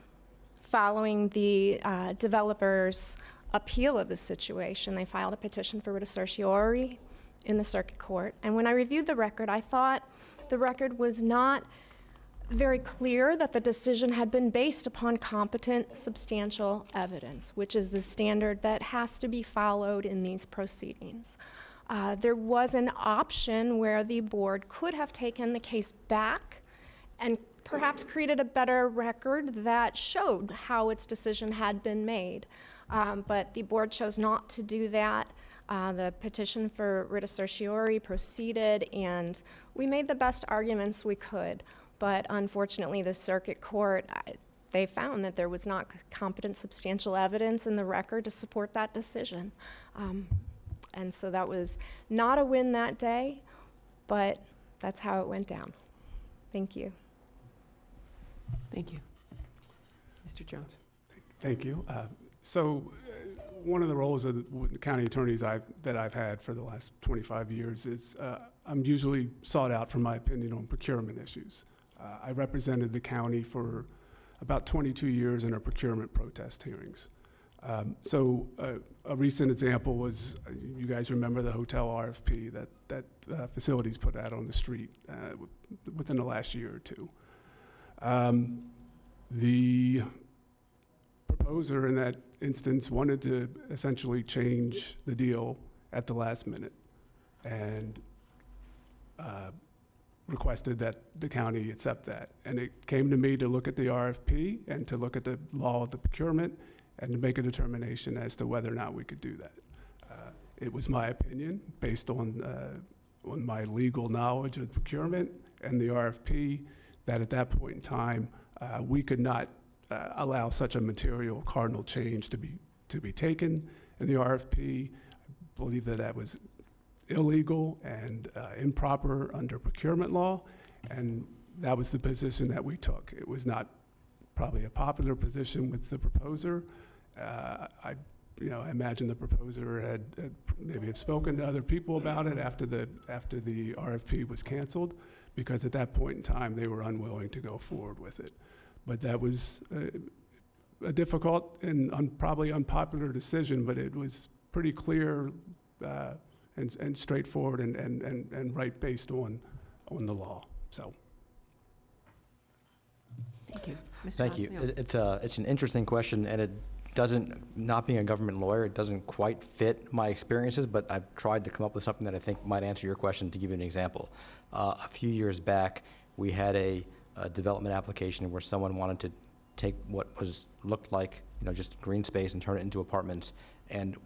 following the developer's appeal of the situation, they filed a petition for writ of certiorari in the circuit court. And when I reviewed the record, I thought the record was not very clear that the decision had been based upon competent, substantial evidence, which is the standard that has to be followed in these proceedings. There was an option where the board could have taken the case back and perhaps created a better record that showed how its decision had been made. But the board chose not to do that. The petition for writ of certiorari proceeded, and we made the best arguments we could. But unfortunately, the circuit court, they found that there was not competent, substantial evidence in the record to support that decision. And so that was not a win that day, but that's how it went down. Thank you. Thank you. Mr. Jones. Thank you. One of the roles of the county attorneys that I've had for the last 25 years is I'm usually sought out for my opinion on procurement issues. I represented the county for about 22 years in our procurement protest hearings. A recent example was, you guys remember the hotel RFP that facilities put out on the street within the last year or two. The proposer in that instance wanted to essentially change the deal at the last minute and requested that the county accept that. And it came to me to look at the RFP and to look at the law of the procurement and to make a determination as to whether or not we could do that. It was my opinion, based on my legal knowledge of procurement and the RFP, that at that point in time, we could not allow such a material cardinal change to be taken in the RFP. I believe that was illegal and improper under procurement law, and that was the position that we took. It was not probably a popular position with the proposer. I imagine the proposer had maybe have spoken to other people about it after the RFP was canceled, because at that point in time they were unwilling to go forward with it. But that was a difficult and probably unpopular decision, but it was pretty clear and straightforward and right based on the law. So. Thank you. Mr. Thank you. Montiel. It's an interesting question, and it doesn't, not being a government lawyer, it doesn't quite fit my experiences, but I've tried to come up with something that I think might answer your question. To give you an example, a few years back, we had a development application where someone wanted to take what looked like just green space and turn it into apartments. And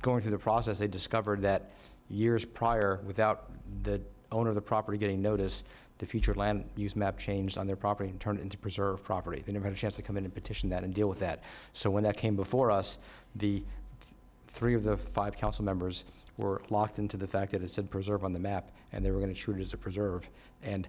going through the process, they discovered that years prior, without the owner of the property getting notice, the future land use map changed on their property and turned it into preserved property. They never had a chance to come in and petition that and deal with that. So when that came before us, the 3 of the 5 council members were locked into the fact that it said preserve on the map, and they were going to treat it as a preserve. And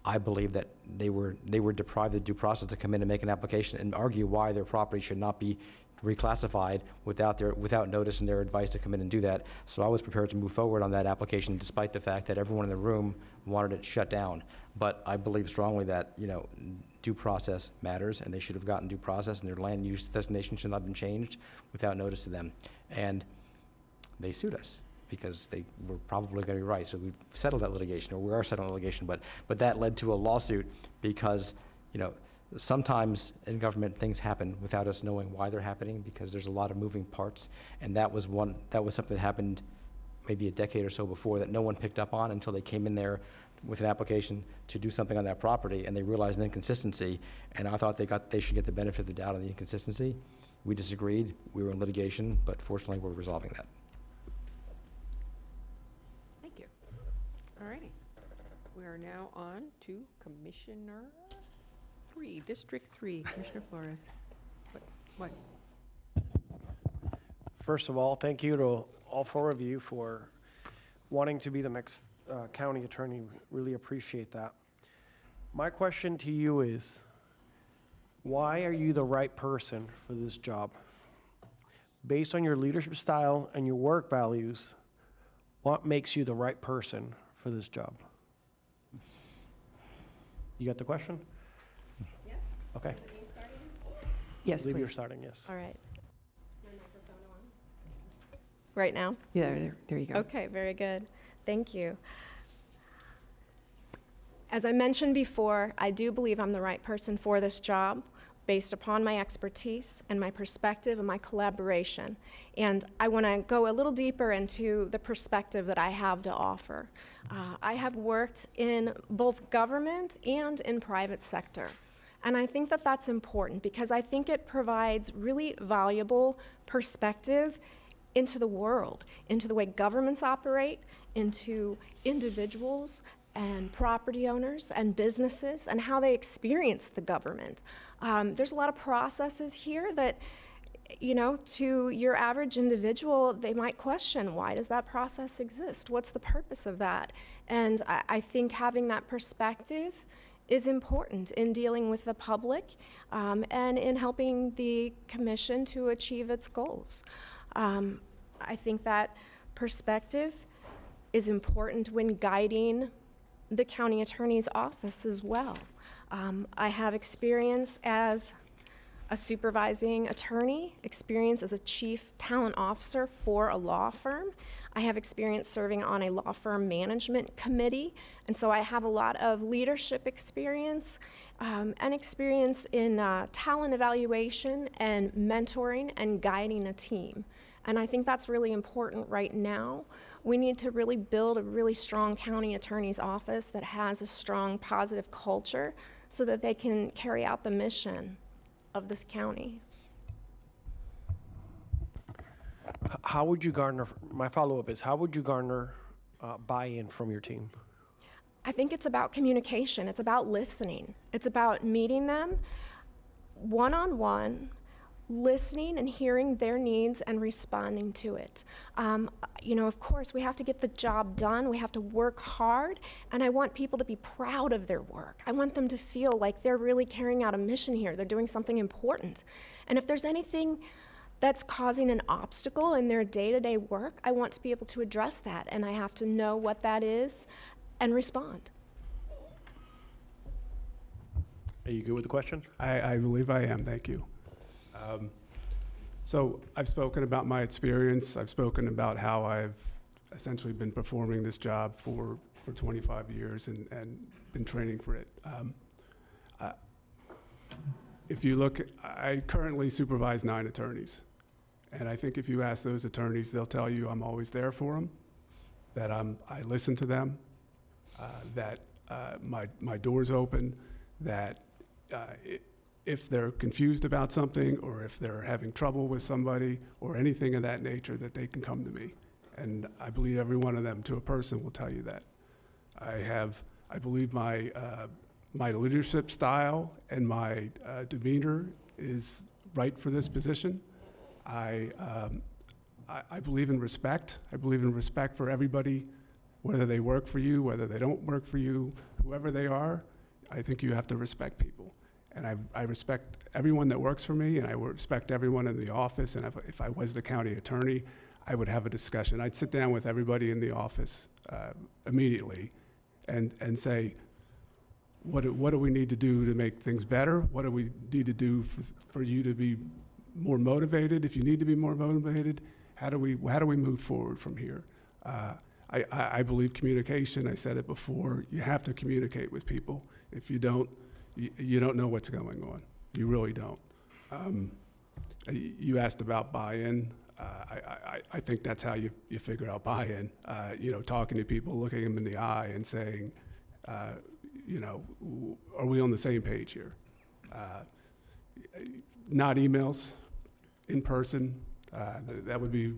I believe that they were deprived of due process to come in and make an application and argue why their property should not be reclassified without notice and their advice to come in and do that. So I was prepared to move forward on that application despite the fact that everyone in the room wanted it shut down. But I believe strongly that, due process matters, and they should have gotten due process, and their land use designation should not have been changed without notice to them. And they sued us because they were probably going to be right. So we've settled that litigation, or we are settling litigation, but that led to a lawsuit because, sometimes in government things happen without us knowing why they're happening because there's a lot of moving parts, and that was something that happened maybe a decade or so before that no one picked up on until they came in there with an application to do something on that property, and they realized an inconsistency, and I thought they should get the benefit of the doubt on the inconsistency. We disagreed, we were in litigation, but fortunately we're resolving that. Thank you. All righty. We are now on to Commissioner 3, District 3, Commissioner Flores. What? First of all, thank you to all four of you for wanting to be the next county attorney. Really appreciate that. My question to you is, why are you the right person for this job? Based on your leadership style and your work values, what makes you the right person for this job? You got the question? Yes. Okay. Is it me starting? Yes, I believe you're please. starting, yes. All right. Is my microphone on? Right now? Yeah, there you go. Okay, very good. Thank you. As I mentioned before, I do believe I'm the right person for this job based upon my expertise and my perspective and my collaboration. And I want to go a little deeper into the perspective that I have to offer. I have worked in both government and in private sector. And I think that that's important because I think it provides really valuable perspective into the world, into the way governments operate, into individuals and property owners and businesses and how they experience the government. There's a lot of processes here that, to your average individual, they might question, why does that process exist? What's the purpose of that? And I think having that perspective is important in dealing with the public and in helping the commission to achieve its goals. I think that perspective is important when guiding the county attorney's office as well. I have experience as a supervising attorney, experience as a chief talent officer for a law firm. I have experience serving on a law firm management committee, and so I have a lot of leadership experience and experience in talent evaluation and mentoring and guiding a team. And I think that's really important right now. We need to really build a really strong county attorney's office that has a strong, positive culture so that they can carry out the mission of this county. How would you garner, my follow-up is, how would you garner buy-in from your team? I think it's about communication. It's about listening. It's about meeting them one-on-one, listening and hearing their needs and responding to it. Of course, we have to get the job done. We have to work hard, and I want people to be proud of their work. I want them to feel like they're really carrying out a mission here. They're doing something important. And if there's anything that's causing an obstacle in their day-to-day work, I want to be able to address that, and I have to know what that is and respond. Are you good with the question? I believe I am, thank you. So I've spoken about my experience. I've spoken about how I've essentially been performing this job for 25 years and been training for it. If you look, I currently supervise 9 attorneys. And I think if you ask those attorneys, they'll tell you I'm always there for them, that I listen to them, that my door's open, that if they're confused about something or if they're having trouble with somebody or anything of that nature, that they can come to me. And I believe every one of them to a person will tell you that. I believe my leadership style and my demeanor is right for this position. I believe in respect. I believe in respect for everybody, whether they work for you, whether they don't work for you, whoever they are, I think you have to respect people. And I respect everyone that works for me, and I respect everyone in the office, and if I was the county attorney, I would have a discussion. I'd sit down with everybody in the office immediately and say, what do we need to do to make things better? What do we need to do for you to be more motivated? If you need to be more motivated, how do we move forward from here? I believe communication. I said it before. You have to communicate with people. If you don't, you don't know what's going on. You really don't. You asked about buy-in. I think that's how you figure out buy-in. Talking to people, looking them in the eye and saying, are we on the same page here? Not emails, in person. That would be,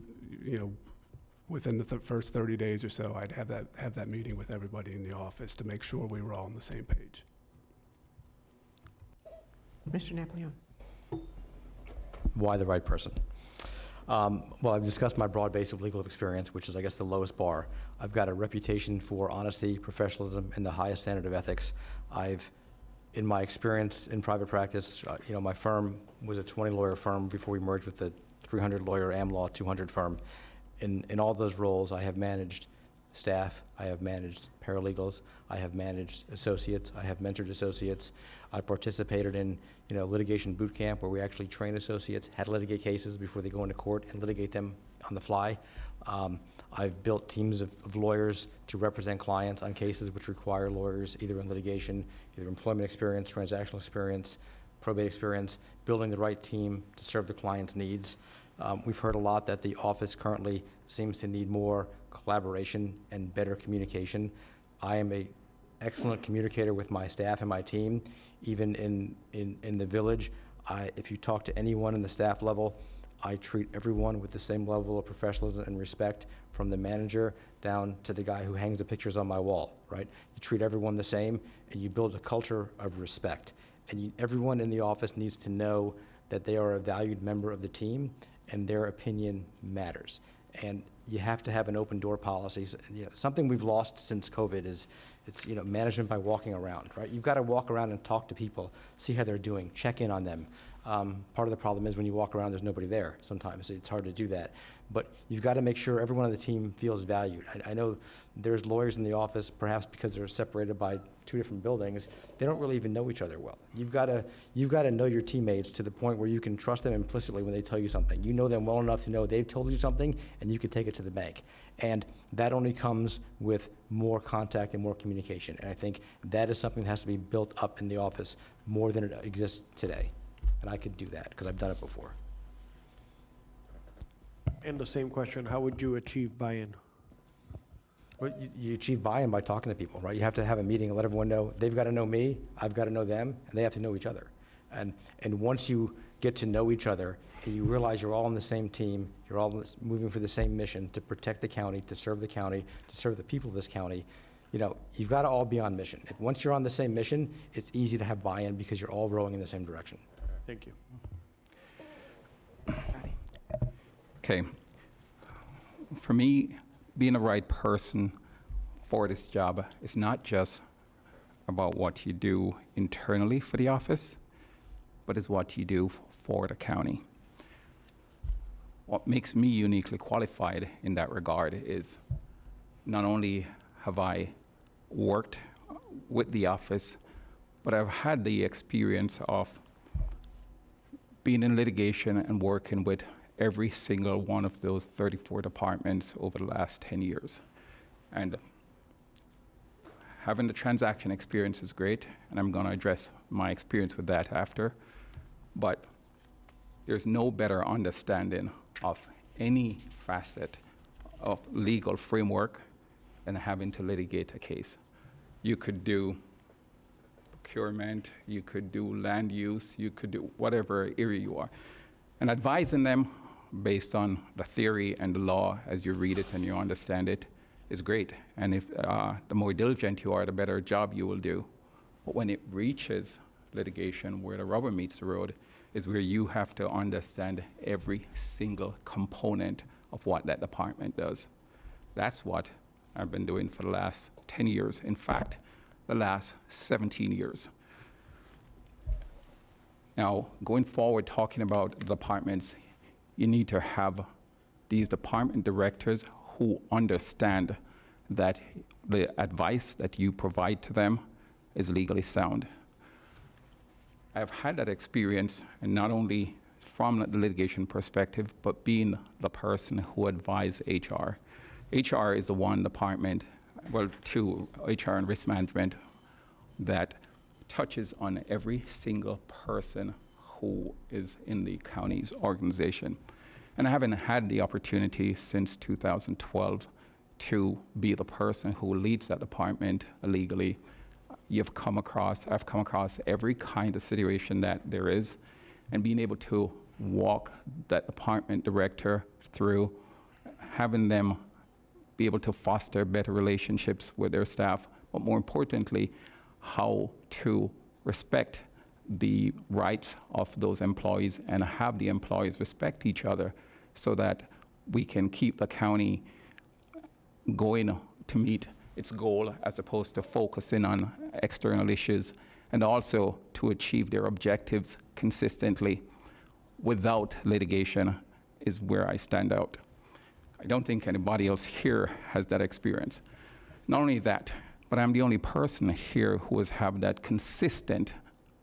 within the first 30 days or so, I'd have that meeting with everybody in the office to make sure we were all on the same page. Mr. Napoleon. Why the right person? Well, I've discussed my broad base of legal experience, which is, I guess, the lowest bar. I've got a reputation for honesty, professionalism, and the highest standard of ethics. In my experience in private practice, my firm was a 20-lawyer firm before we merged with the 300-lawyer AmLaw 200 firm. In all those roles, I have managed staff, I have managed paralegals, I have managed associates, I have mentored associates. I participated in litigation boot camp where we actually train associates how to litigate cases before they go into court and litigate them on the fly. I've built teams of lawyers to represent clients on cases which require lawyers either in litigation, either employment experience, transactional experience, probate experience, building the right team to serve the client's needs. We've heard a lot that the office currently seems to need more collaboration and better communication. I am an excellent communicator with my staff and my team. Even in the village, if you talk to anyone in the staff level, I treat everyone with the same level of professionalism and respect, from the manager down to the guy who hangs the pictures on my wall, right? You treat everyone the same, and you build a culture of respect. And everyone in the office needs to know that they are a valued member of the team, and their opinion matters. And you have to have an open door policy. Something we've lost since COVID is management by walking around, right? You've got to walk around and talk to people, see how they're doing, check in on them. Part of the problem is when you walk around, there's nobody there sometimes. It's hard to do that. But you've got to make sure everyone on the team feels valued. I know there's lawyers in the office, perhaps because they're separated by 2 different buildings, they don't really even know each other well. You've got to know your teammates to the point where you can trust them implicitly when they tell you something. You know them well enough to know they've told you something, and you can take it to the bank. And that only comes with more contact and more communication. And I think that is something that has to be built up in the office more than it exists today. And I could do that because I've done it before. And the same question, how would you achieve buy-in? Well, you achieve buy-in by talking to people, right? You have to have a meeting and let everyone know. They've got to know me, I've got to know them, and they have to know each other. And once you get to know each other, and you realize you're all on the same team, you're all moving for the same mission to protect the county, to serve the people of this county, you've got to all be on mission. Once you're on the same mission, it's easy to have buy-in because you're all rowing in the same direction. Thank you. Okay. For me, being the right person for this job is not just about what you do internally for the office, but it's what you do for the county. What makes me uniquely qualified in that regard is not only have I worked with the office, but I've had the experience of being in litigation and working with every single one of those 34 departments over the last 10 years. And having the transaction experience is great, and I'm going to address my experience with that after. But there's no better understanding of any facet of legal framework than having to litigate a case. You could do procurement, you could do land use, you could do whatever area you are. And advising them based on the theory and the law as you read it and you understand it is great. And if the more diligent you are, the better job you will do. But when it reaches litigation, where the rubber meets the road, is where you have to understand every single component of what that department does. That's what I've been doing for the last 10 years. In fact, the last 17 years. Now, going forward, talking about departments, you need to have these department directors who understand that the advice that you provide to them is legally sound. I've had that experience, and not only from the litigation perspective, but being the person who advised HR. HR is the one department, well, two, HR and risk management, that touches on every single person who is in the county's organization. And I haven't had the opportunity since 2012 to be the person who leads that department legally. I've come across every kind of situation that there is, and being able to walk that department director through, having them be able to foster better relationships with their staff, but more importantly, how to respect the rights of those employees and have the employees respect each other so that we can keep the county going to meet its goal as opposed to focusing on external issues, and also to achieve their objectives consistently without litigation is where I stand out. I don't think anybody else here has that experience. Not only that, but I'm the only person here who has had that consistent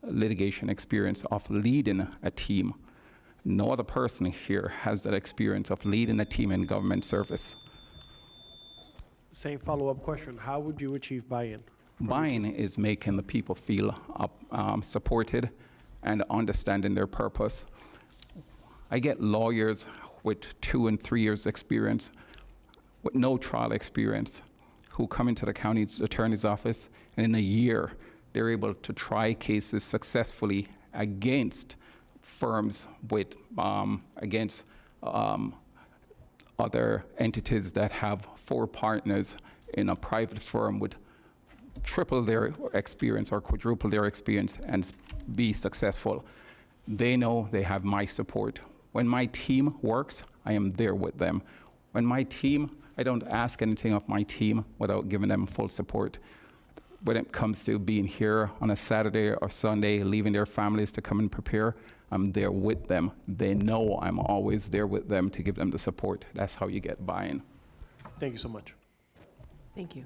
litigation experience of leading a team. No other person here has that experience of leading a team in government service. Same follow-up question. How would you achieve buy-in? Buy-in is making the people feel supported and understanding their purpose. I get lawyers with 2 and 3 years experience, with no trial experience, who come into the county attorney's office, and in a year, they're able to try cases successfully against firms with, against other entities that have 4 partners in a private firm with triple their experience or quadruple their experience and be successful. They know they have my support. When my team works, I am there with them. When my team, I don't ask anything of my team without giving them full support. When it comes to being here on a Saturday or Sunday, leaving their families to come and prepare, I'm there with them. They know I'm always there with them to give them the support. That's how you get buy-in. Thank you so much. Thank you.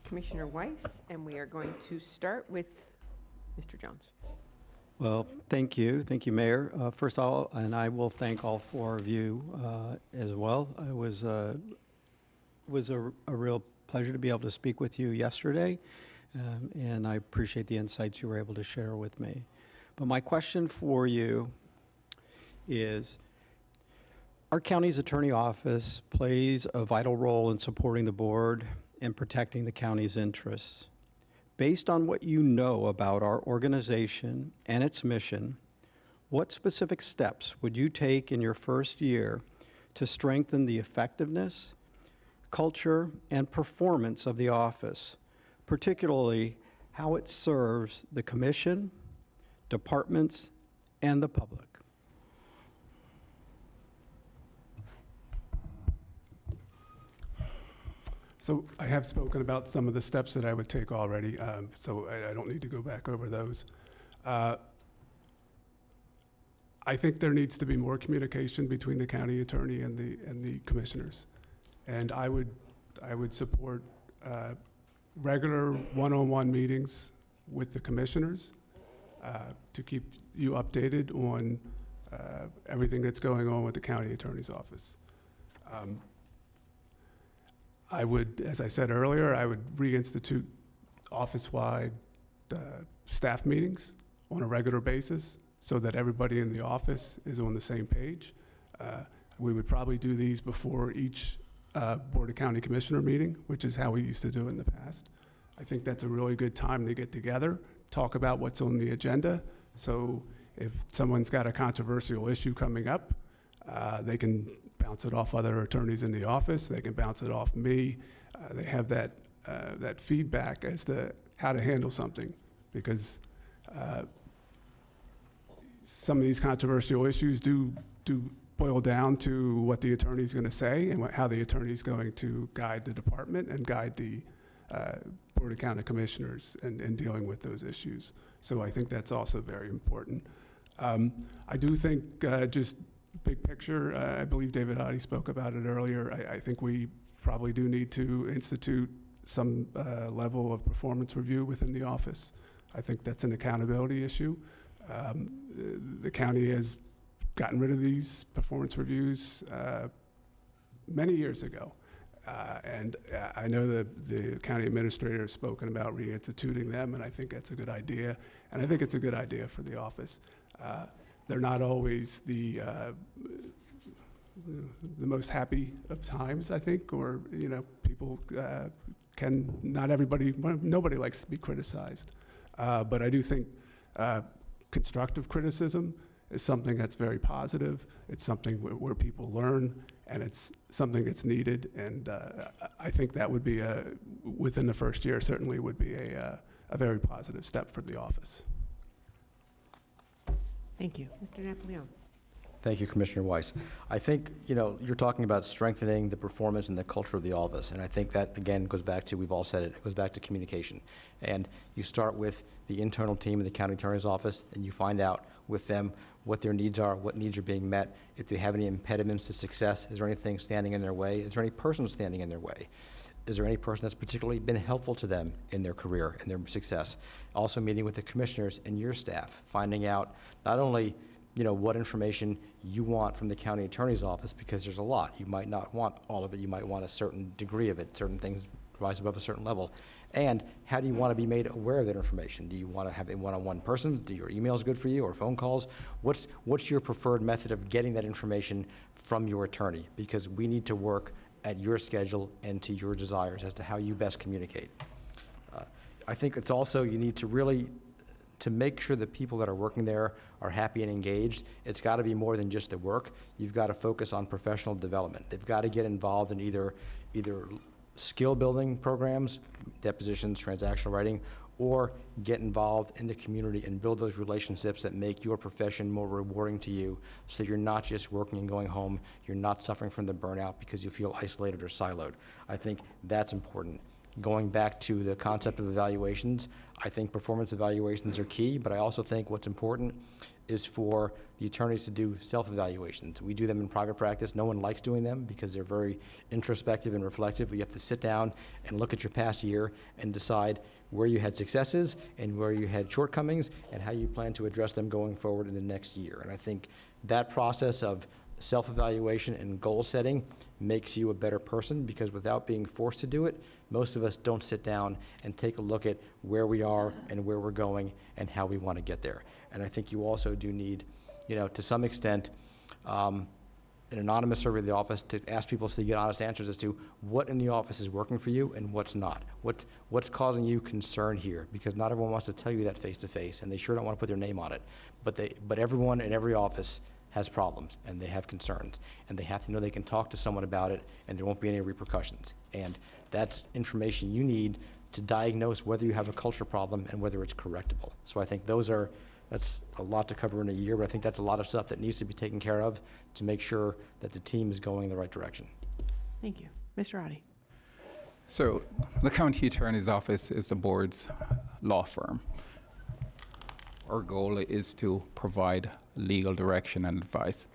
Commissioner Weiss, and we are going to start with Mr. Jones. Well, thank you. Thank you, Mayor. First of all, and I will thank all 4 of you as well. It was a real pleasure to be able to speak with you yesterday, and I appreciate the insights you were able to share with me. But my question for you is, our county's attorney office plays a vital role in supporting the board and protecting the county's interests. Based on what you know about our organization and its mission, what specific steps would you take in your first year to strengthen the effectiveness, culture, and performance of the office, particularly how it serves the commission, departments, and the public? So I have spoken about some of the steps that I would take already, so I don't need to go back over those. I think there needs to be more communication between the county attorney and the commissioners. And I would support regular one-on-one meetings with the commissioners to keep you updated on everything that's going on with the county attorney's office. I would, as I said earlier, I would reinstitute office-wide staff meetings on a regular basis so that everybody in the office is on the same page. We would probably do these before each Board of County Commissioner meeting, which is how we used to do it in the past. I think that's a really good time to get together, talk about what's on the agenda. So if someone's got a controversial issue coming up, they can bounce it off other attorneys in the office. They can bounce it off me. They have that feedback as to how to handle something, because some of these controversial issues do boil down to what the attorney's going to say and how the attorney's going to guide the department and guide the Board of County Commissioners and dealing with those issues. So I think that's also very important. I do think just big picture, I believe David Oddie spoke about it earlier. I think we probably do need to institute some level of performance review within the office. I think that's an accountability issue. The county has gotten rid of these performance reviews many years ago. And I know that the county administrator has spoken about reinstituting them, and I think that's a good idea. And I think it's a good idea for the office. They're not always the most happy of times, I think, or, you know, people nobody likes to be criticized. But I do think constructive criticism is something that's very positive. It's something where people learn, and it's something that's needed. And I think that would be, within the first year, certainly would be a very positive step for the office. Thank you. Mr. Napoleon. Thank you, Commissioner Weiss. I think, you know, you're talking about strengthening the performance and the culture of the office, and I think that, again, goes back to, we've all said it goes back to communication. And you start with the internal team of the county attorney's office, and you find out with them what their needs are, what needs are being met, if they have any impediments to success, is there anything standing in their way, is there any person standing in their way? Is there any person that's particularly been helpful to them in their career and their success? Also meeting with the commissioners and your staff, finding out not only, you know, what information you want from the county attorney's office, because there's a lot. You might not want all of it. You might want a certain degree of it. Certain things rise above a certain level. And how do you want to be made aware of that information? Do you want to have a one-on-one person? Do your emails good for you, or phone calls? What's your preferred method of getting that information from your attorney? Because we need to work at your schedule and to your desires as to how you best communicate. I think it's also, you need to really, to make sure that people that are working there are happy and engaged, it's got to be more than just the work. You've got to focus on professional development. They've got to get involved in either skill building programs, depositions, transactional writing, or get involved in the community and build those relationships that make your profession more rewarding to you, so you're not just working and going home, you're not suffering from the burnout because you feel isolated or siloed. I think that's important. Going back to the concept of evaluations, I think performance evaluations are key, but I also think what's important is for the attorneys to do self-evaluations. We do them in private practice. No one likes doing them because they're very introspective and reflective. You have to sit down and look at your past year and decide where you had successes and where you had shortcomings and how you plan to address them going forward in the next year. And I think that process of self-evaluation and goal setting makes you a better person, because without being forced to do it, most of us don't sit down and take a look at where we are and where we're going and how we want to get there. And I think you also do need, you know, to some extent, an anonymous survey of the office to ask people so you get honest answers as to what in the office is working for you and what's not. What's causing you concern here? Because not everyone wants to tell you that face to face, and they sure don't want to put their name on it. But everyone in every office has problems, and they have concerns, and they have to know they can talk to someone about it, and there won't be any repercussions. And that's information you need to diagnose whether you have a culture problem and whether it's correctable. So I think that's a lot to cover in a year, but I think that's a lot of stuff that needs to be taken care of to make sure that the team is going in the right direction. Thank you. Mr. Oddie. So the county attorney's office is the board's law firm. Our goal is to provide legal direction and advice.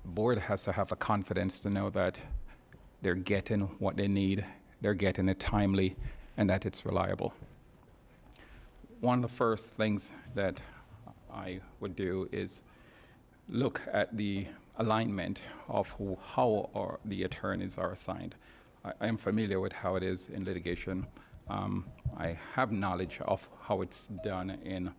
The board has to have the confidence to know that they're getting what they need, they're getting it timely, and that it's reliable. One of the first things that I would do is look at the alignment of how the attorneys are assigned. I am familiar with how it is in litigation. I have knowledge of how it's done in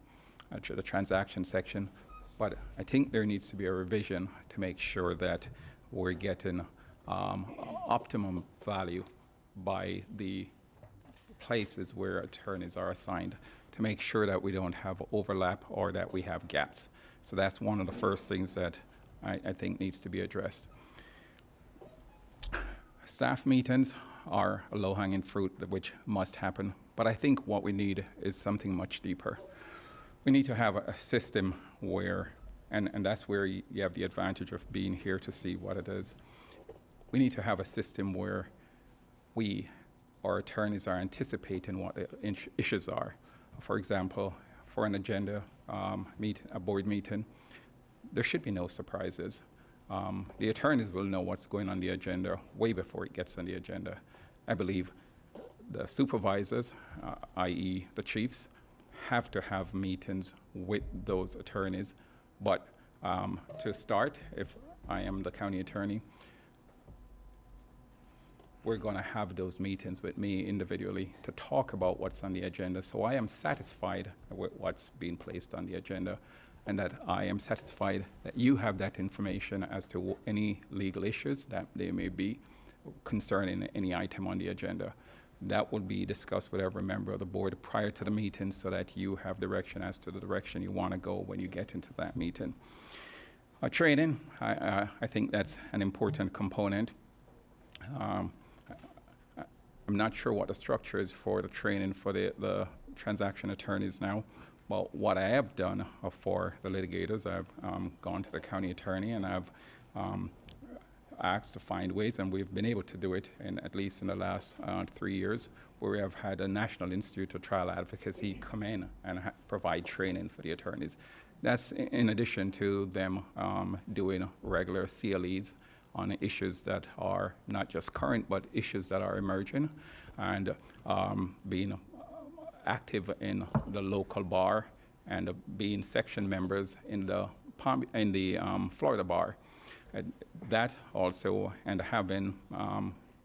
the transaction section, but I think there needs to be a revision to make sure that we're getting optimum value by the places where attorneys are assigned, to make sure that we don't have overlap or that we have gaps. So that's one of the first things that I think needs to be addressed. Staff meetings are a low-hanging fruit which must happen, but I think what we need is something much deeper. We need to have a system where, and that's where you have the advantage of being here to see what it is. We need to have a system where we our attorneys are anticipating what the issues are. For example, for an agenda, a board meeting, there should be no surprises. The attorneys will know what's going on the agenda way before it gets on the agenda. I believe the supervisors, i.e. the chiefs, have to have meetings with those attorneys. But to start, if I am the county attorney, we're going to have those meetings with me individually to talk about what's on the agenda. So I am satisfied with what's being placed on the agenda, and that I am satisfied that you have that information as to any legal issues that there may be concerning any item on the agenda. That will be discussed with every member of the board prior to the meeting so that you have direction as to the direction you want to go when you get into that meeting. Training, I think that's an important component. I'm not sure what the structure is for the training for the transaction attorneys now. But what I have done for the litigators, I've gone to the county attorney and I've asked to find ways, and we've been able to do it at least in the last 3 years, where we have had a National Institute of Trial Advocacy come in and provide training for the attorneys. That's in addition to them doing regular CLEs on issues that are not just current, but issues that are emerging, and being active in the local bar and being section members in the Florida bar. That also, and having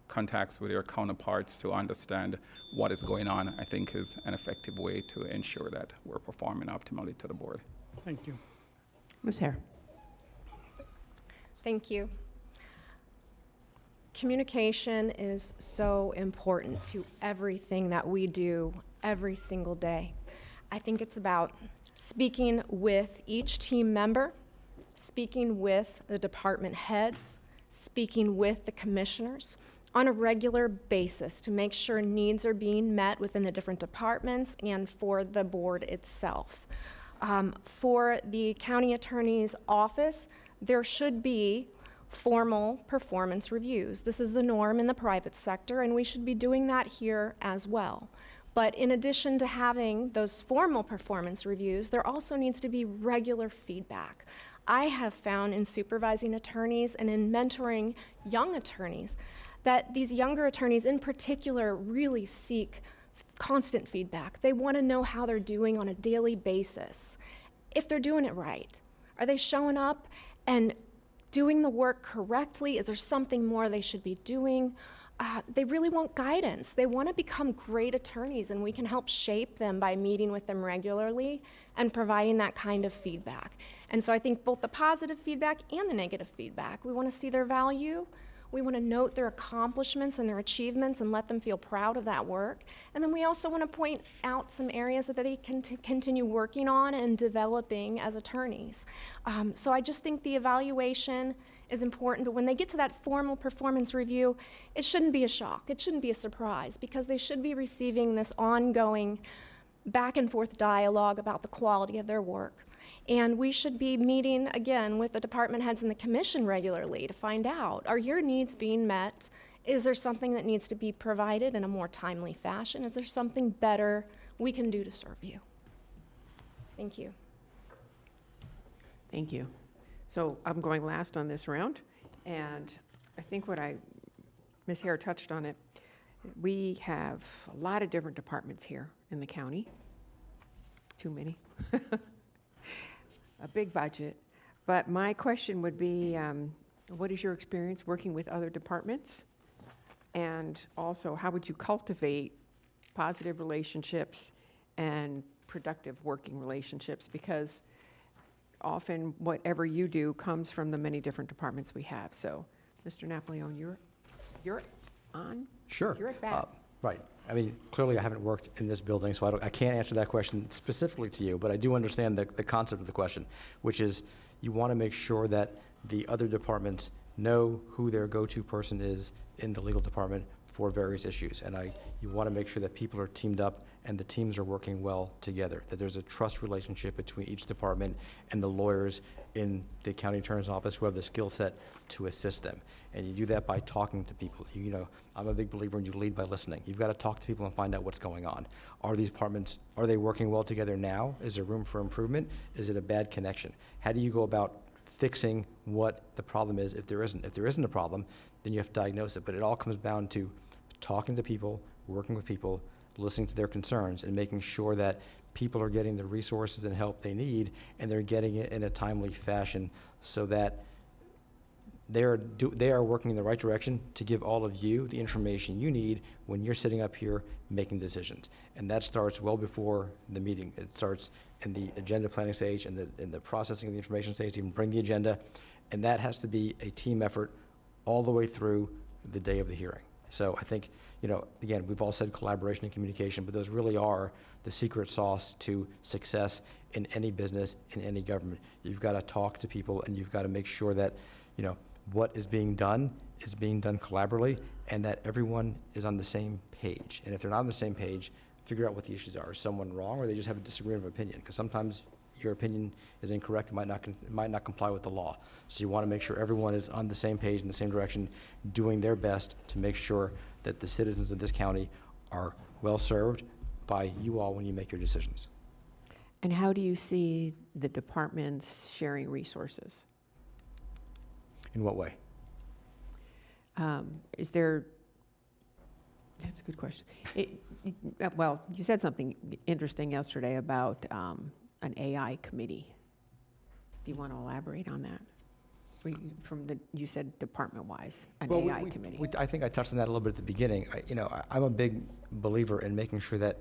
contacts with your counterparts to understand what is going on, I think is an effective way to ensure that we're performing optimally to the board. Thank you. Ms. Hare. Thank you. Communication is so important to everything that we do every single day. I think it's about speaking with each team member, speaking with the department heads, speaking with the commissioners on a regular basis to make sure needs are being met within the different departments and for the board itself. For the county attorney's office, there should be formal performance reviews. This is the norm in the private sector, and we should be doing that here as well. But in addition to having those formal performance reviews, there also needs to be regular feedback. I have found in supervising attorneys and in mentoring young attorneys that these younger attorneys in particular really seek constant feedback. They want to know how they're doing on a daily basis. If they're doing it right, are they showing up and doing the work correctly? Is there something more they should be doing? They really want guidance. They want to become great attorneys, and we can help shape them by meeting with them regularly and providing that kind of feedback. And so I think both the positive feedback and the negative feedback, we want to see their value. We want to note their accomplishments and their achievements and let them feel proud of that work. And then we also want to point out some areas that they can continue working on and developing as attorneys. So I just think the evaluation is important, but when they get to that formal performance review, it shouldn't be a shock. It shouldn't be a surprise, because they should be receiving this ongoing back and forth dialogue about the quality of their work. And we should be meeting, again, with the department heads and the commission regularly to find out, are your needs being met? Is there something that needs to be provided in a more timely fashion? Is there something better we can do to serve you? Thank you. Thank you. So I'm going last on this round, and I think Ms. Hare touched on it. We have a lot of different departments here in the county. Too many. A big budget. But my question would be, what is your experience working with other departments? And also, how would you cultivate positive relationships and productive working relationships? Because often whatever you do comes from the many different departments we have. So, Mr. Napoleon, you're on. Sure. You're at bat. Right. I mean, clearly I haven't worked in this building, so I can't answer that question specifically to you, but I do understand the concept of the question, which is you want to make sure that the other departments know who their go-to person is in the legal department for various issues. And you want to make sure that people are teamed up and the teams are working well together, that there's a trust relationship between each department and the lawyers in the county attorney's office who have the skill set to assist them. And you do that by talking to people. You know, I'm a big believer in you lead by listening. You've got to talk to people and find out what's going on. Are these departments, are they working well together now? Is there room for improvement? Is it a bad connection? How do you go about fixing what the problem is if there isn't? If there isn't a problem, then you have to diagnose it. But it all comes down to talking to people, working with people, listening to their concerns, and making sure that people are getting the resources and help they need, and they're getting it in a timely fashion so that they are working in the right direction to give all of you the information you need when you're sitting up here making decisions. And that starts well before the meeting. It starts in the agenda planning stage and in the processing of the information stage to even bring the agenda. And that has to be a team effort all the way through the day of the hearing. So I think, you know, again, we've all said collaboration and communication, but those really are the secret sauce to success in any business, in any government. You've got to talk to people, and you've got to make sure that, you know, what is being done collaboratively, and that everyone is on the same page. And if they're not on the same page, figure out what the issues are. Is someone wrong, or they just have a disagreement of opinion? Because sometimes your opinion is incorrect, it might not comply with the law. So you want to make sure everyone is on the same page, in the same direction, doing their best to make sure that the citizens of this county are well served by you all when you make your decisions. And how do you see the departments sharing resources? In what way? Is there, that's a good question. Well, you said something interesting yesterday about an AI committee. Do you want to elaborate on that? You said department-wise, an AI committee. I think I touched on that a little bit at the beginning. I'm a big believer in making sure that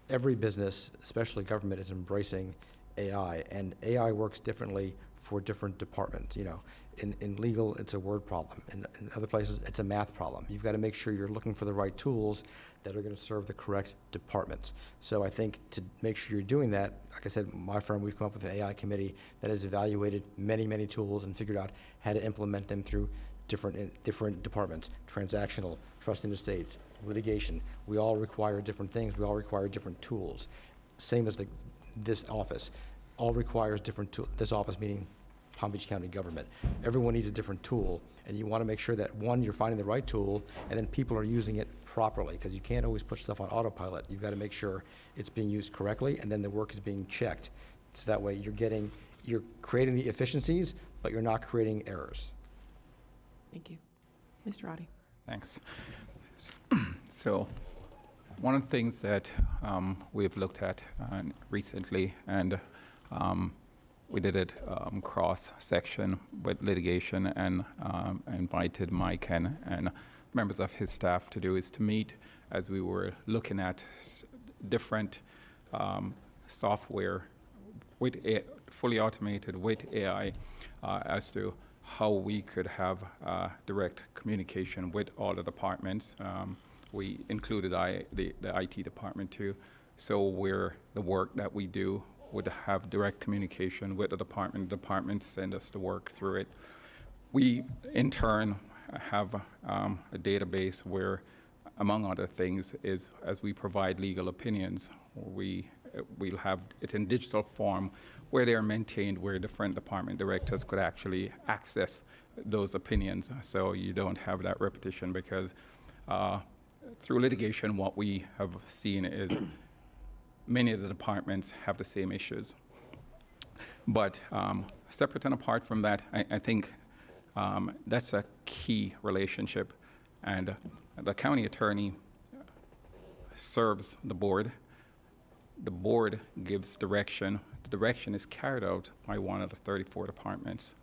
every business, especially government, is embracing AI, and AI works differently for different departments. You know, in legal, it's a word problem. In other places, it's a math problem. You've got to make sure you're looking for the right tools that are going to serve the correct departments. So I think to make sure you're doing that, like I said, my firm, we've come up with an AI committee that has evaluated many, many tools and figured out how to implement them through different departments: transactional, trust in estates, litigation. We all require different things. We all require different tools. Same as this office, all requires different tools. This office meaning Palm Beach County government. Everyone needs a different tool, and you want to make sure that, one, you're finding the right tool, and then people are using it properly, because you can't always put stuff on autopilot. You've got to make sure it's being used correctly, and then the work is being checked. So that way you're creating the efficiencies, but you're not creating errors. Thank you. Mr. Oddie. Thanks. So one of the things that we've looked at recently, and we did it cross-section with litigation, and invited Mike and members of his staff to do, is to meet as we were looking at different software with fully automated with AI as to how we could have direct communication with all the departments. We included the IT department too, so where the work that we do would have direct communication with the department send us to work through it. We, in turn, have a database where, among other things, is as we provide legal opinions, we'll have it in digital form where they are maintained, where different department directors could actually access those opinions, so you don't have that repetition, because through litigation, what we have seen is many of the departments have the same issues. But separate and apart from that, I think that's a key relationship. And the county attorney serves the board. The board gives direction. The direction is carried out by one of the 34 departments.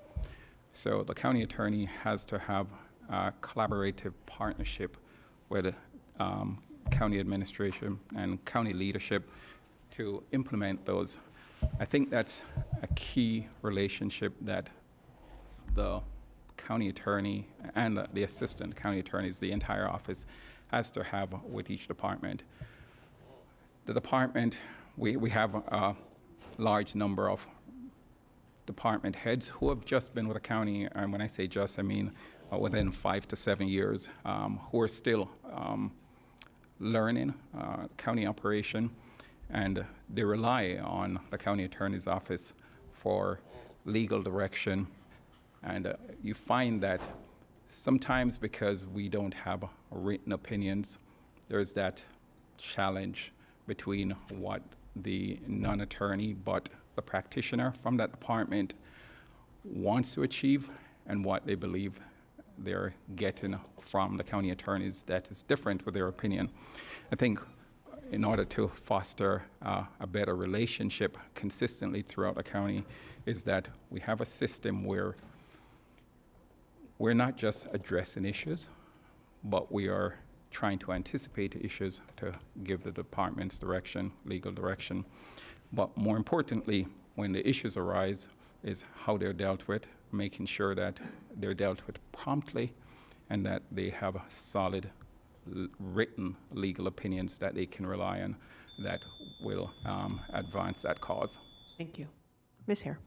So the county attorney has to have a collaborative partnership with county administration and county leadership to implement those. I think that's a key relationship that the county attorney and the assistant county attorneys, the entire office, has to have with each department. The department, we have a large number of department heads who have just been with the county, and when I say just, I mean within 5 to 7 years who are still learning county operation, and they rely on the county attorney's office for legal direction. And you find that sometimes because we don't have written opinions, there's that challenge between what the non-attorney but the practitioner from that department wants to achieve and what they believe they're getting from the county attorneys that is different with their opinion. I think in order to foster a better relationship consistently throughout the county is that we have a system where we're not just addressing issues, but we are trying to anticipate issues to give the departments direction, legal direction. But more importantly, when the issues arise, is how they're dealt with, making sure that they're dealt with promptly and that they have solid written legal opinions that they can rely on that will advance that cause. Thank you. Ms. Hare.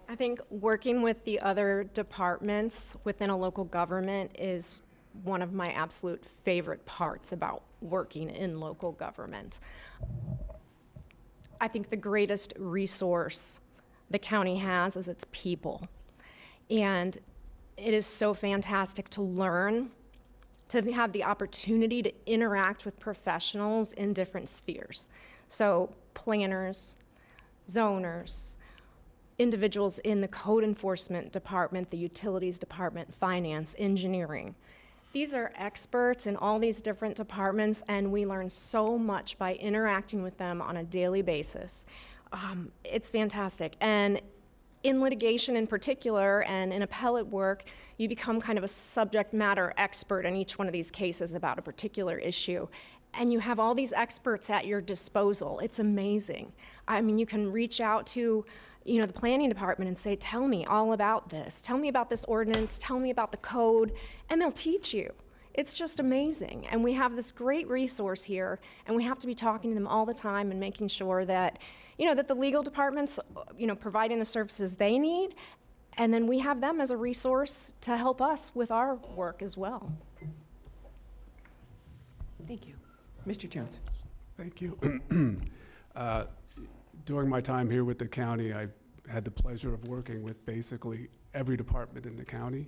I think working with the other departments within a local government is one of my absolute favorite parts about working in local government. I think the greatest resource the county has is its people. And it is so fantastic to learn, to have the opportunity to interact with professionals in different spheres. So planners, zoners, individuals in the code enforcement department, the utilities department, finance, engineering. These are experts in all these different departments, and we learn so much by interacting with them on a daily basis. It's fantastic. And in litigation in particular, and in appellate work, you become kind of a subject matter expert in each one of these cases about a particular issue. And you have all these experts at your disposal. It's amazing. I mean, you can reach out to the planning department and say, tell me all about this. Tell me about this ordinance. Tell me about the code. And they'll teach you. It's just amazing. And we have this great resource here, and we have to be talking to them all the time and making sure that, that the legal department's, providing the services they need, and then we have them as a resource to help us with our work as well. Thank you. Mr. Jones. Thank you. During my time here with the county, I've had the pleasure of working with basically every department in the county.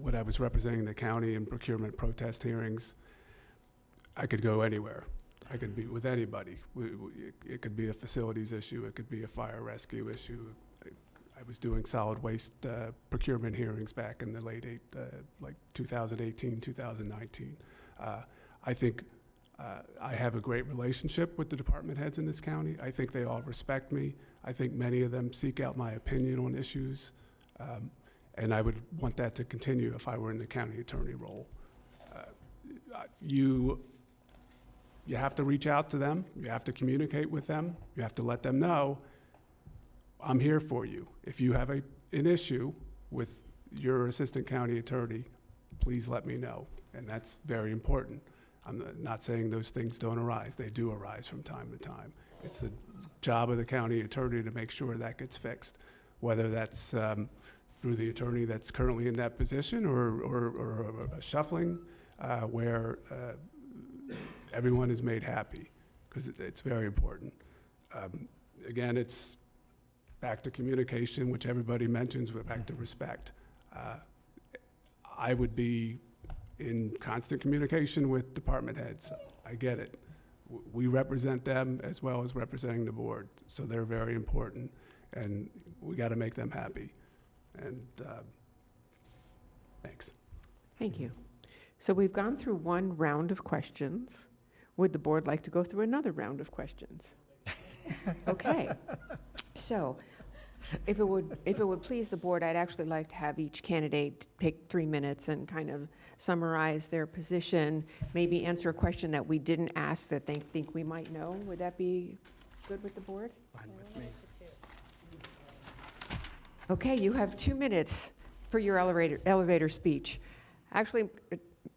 When I was representing the county in procurement protest hearings, I could go anywhere. I could be with anybody. It could be a facilities issue. It could be a fire rescue issue. I was doing solid waste procurement hearings back in the late 2018, 2019. I think I have a great relationship with the department heads in this county. I think they all respect me. I think many of them seek out my opinion on issues. And I would want that to continue if I were in the county attorney role. You have to reach out to them. You have to communicate with them. You have to let them know, I'm here for you. If you have an issue with your assistant county attorney, please let me know. And that's very important. I'm not saying those things don't arise. They do arise from time to time. It's the job of the county attorney to make sure that gets fixed, whether that's through the attorney that's currently in that position or a shuffling where everyone is made happy, because it's very important. Again, it's back to communication, which everybody mentions, but back to respect. I would be in constant communication with department heads. I get it. We represent them as well as representing the board, so they're very important, and we got to make them happy. And thanks. Thank you. So we've gone through one round of questions. Would the board like to go through another round of questions? Okay. So if it would please the board, I'd actually like to have each candidate take 3 minutes and kind of summarize their position, maybe answer a question that we didn't ask that they think we might know. Would that be good with the board? Fine with me. Okay, you have 2 minutes for your elevator speech. Actually,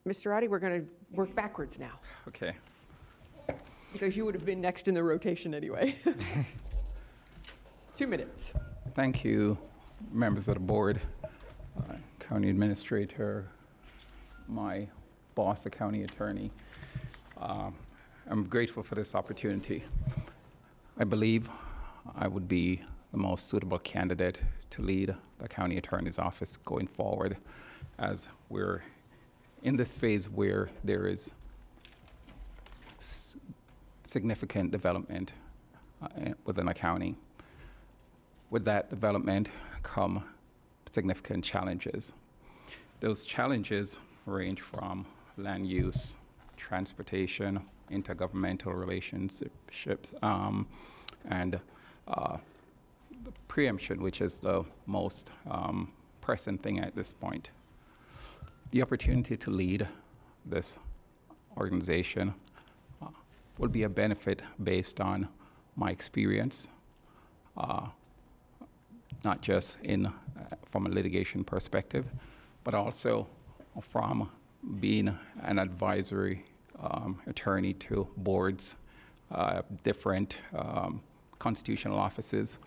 Mr. Oddie, we're going to work backwards now, Okay. because you would have been next in the rotation anyway. 2 minutes. Thank you, members of the board, county administrator, my boss, the county attorney. I'm grateful for this opportunity. I believe I would be the most suitable candidate to lead the county attorney's office going forward, as we're in this phase where there is significant development within a county. With that development come significant challenges. Those challenges range from land use, transportation, intergovernmental relationships, and the preemption, which is the most pressing thing at this point. The opportunity to lead this organization will be a benefit based on my experience, not just from a litigation perspective, but also from being an advisory attorney to boards, different constitutional offices.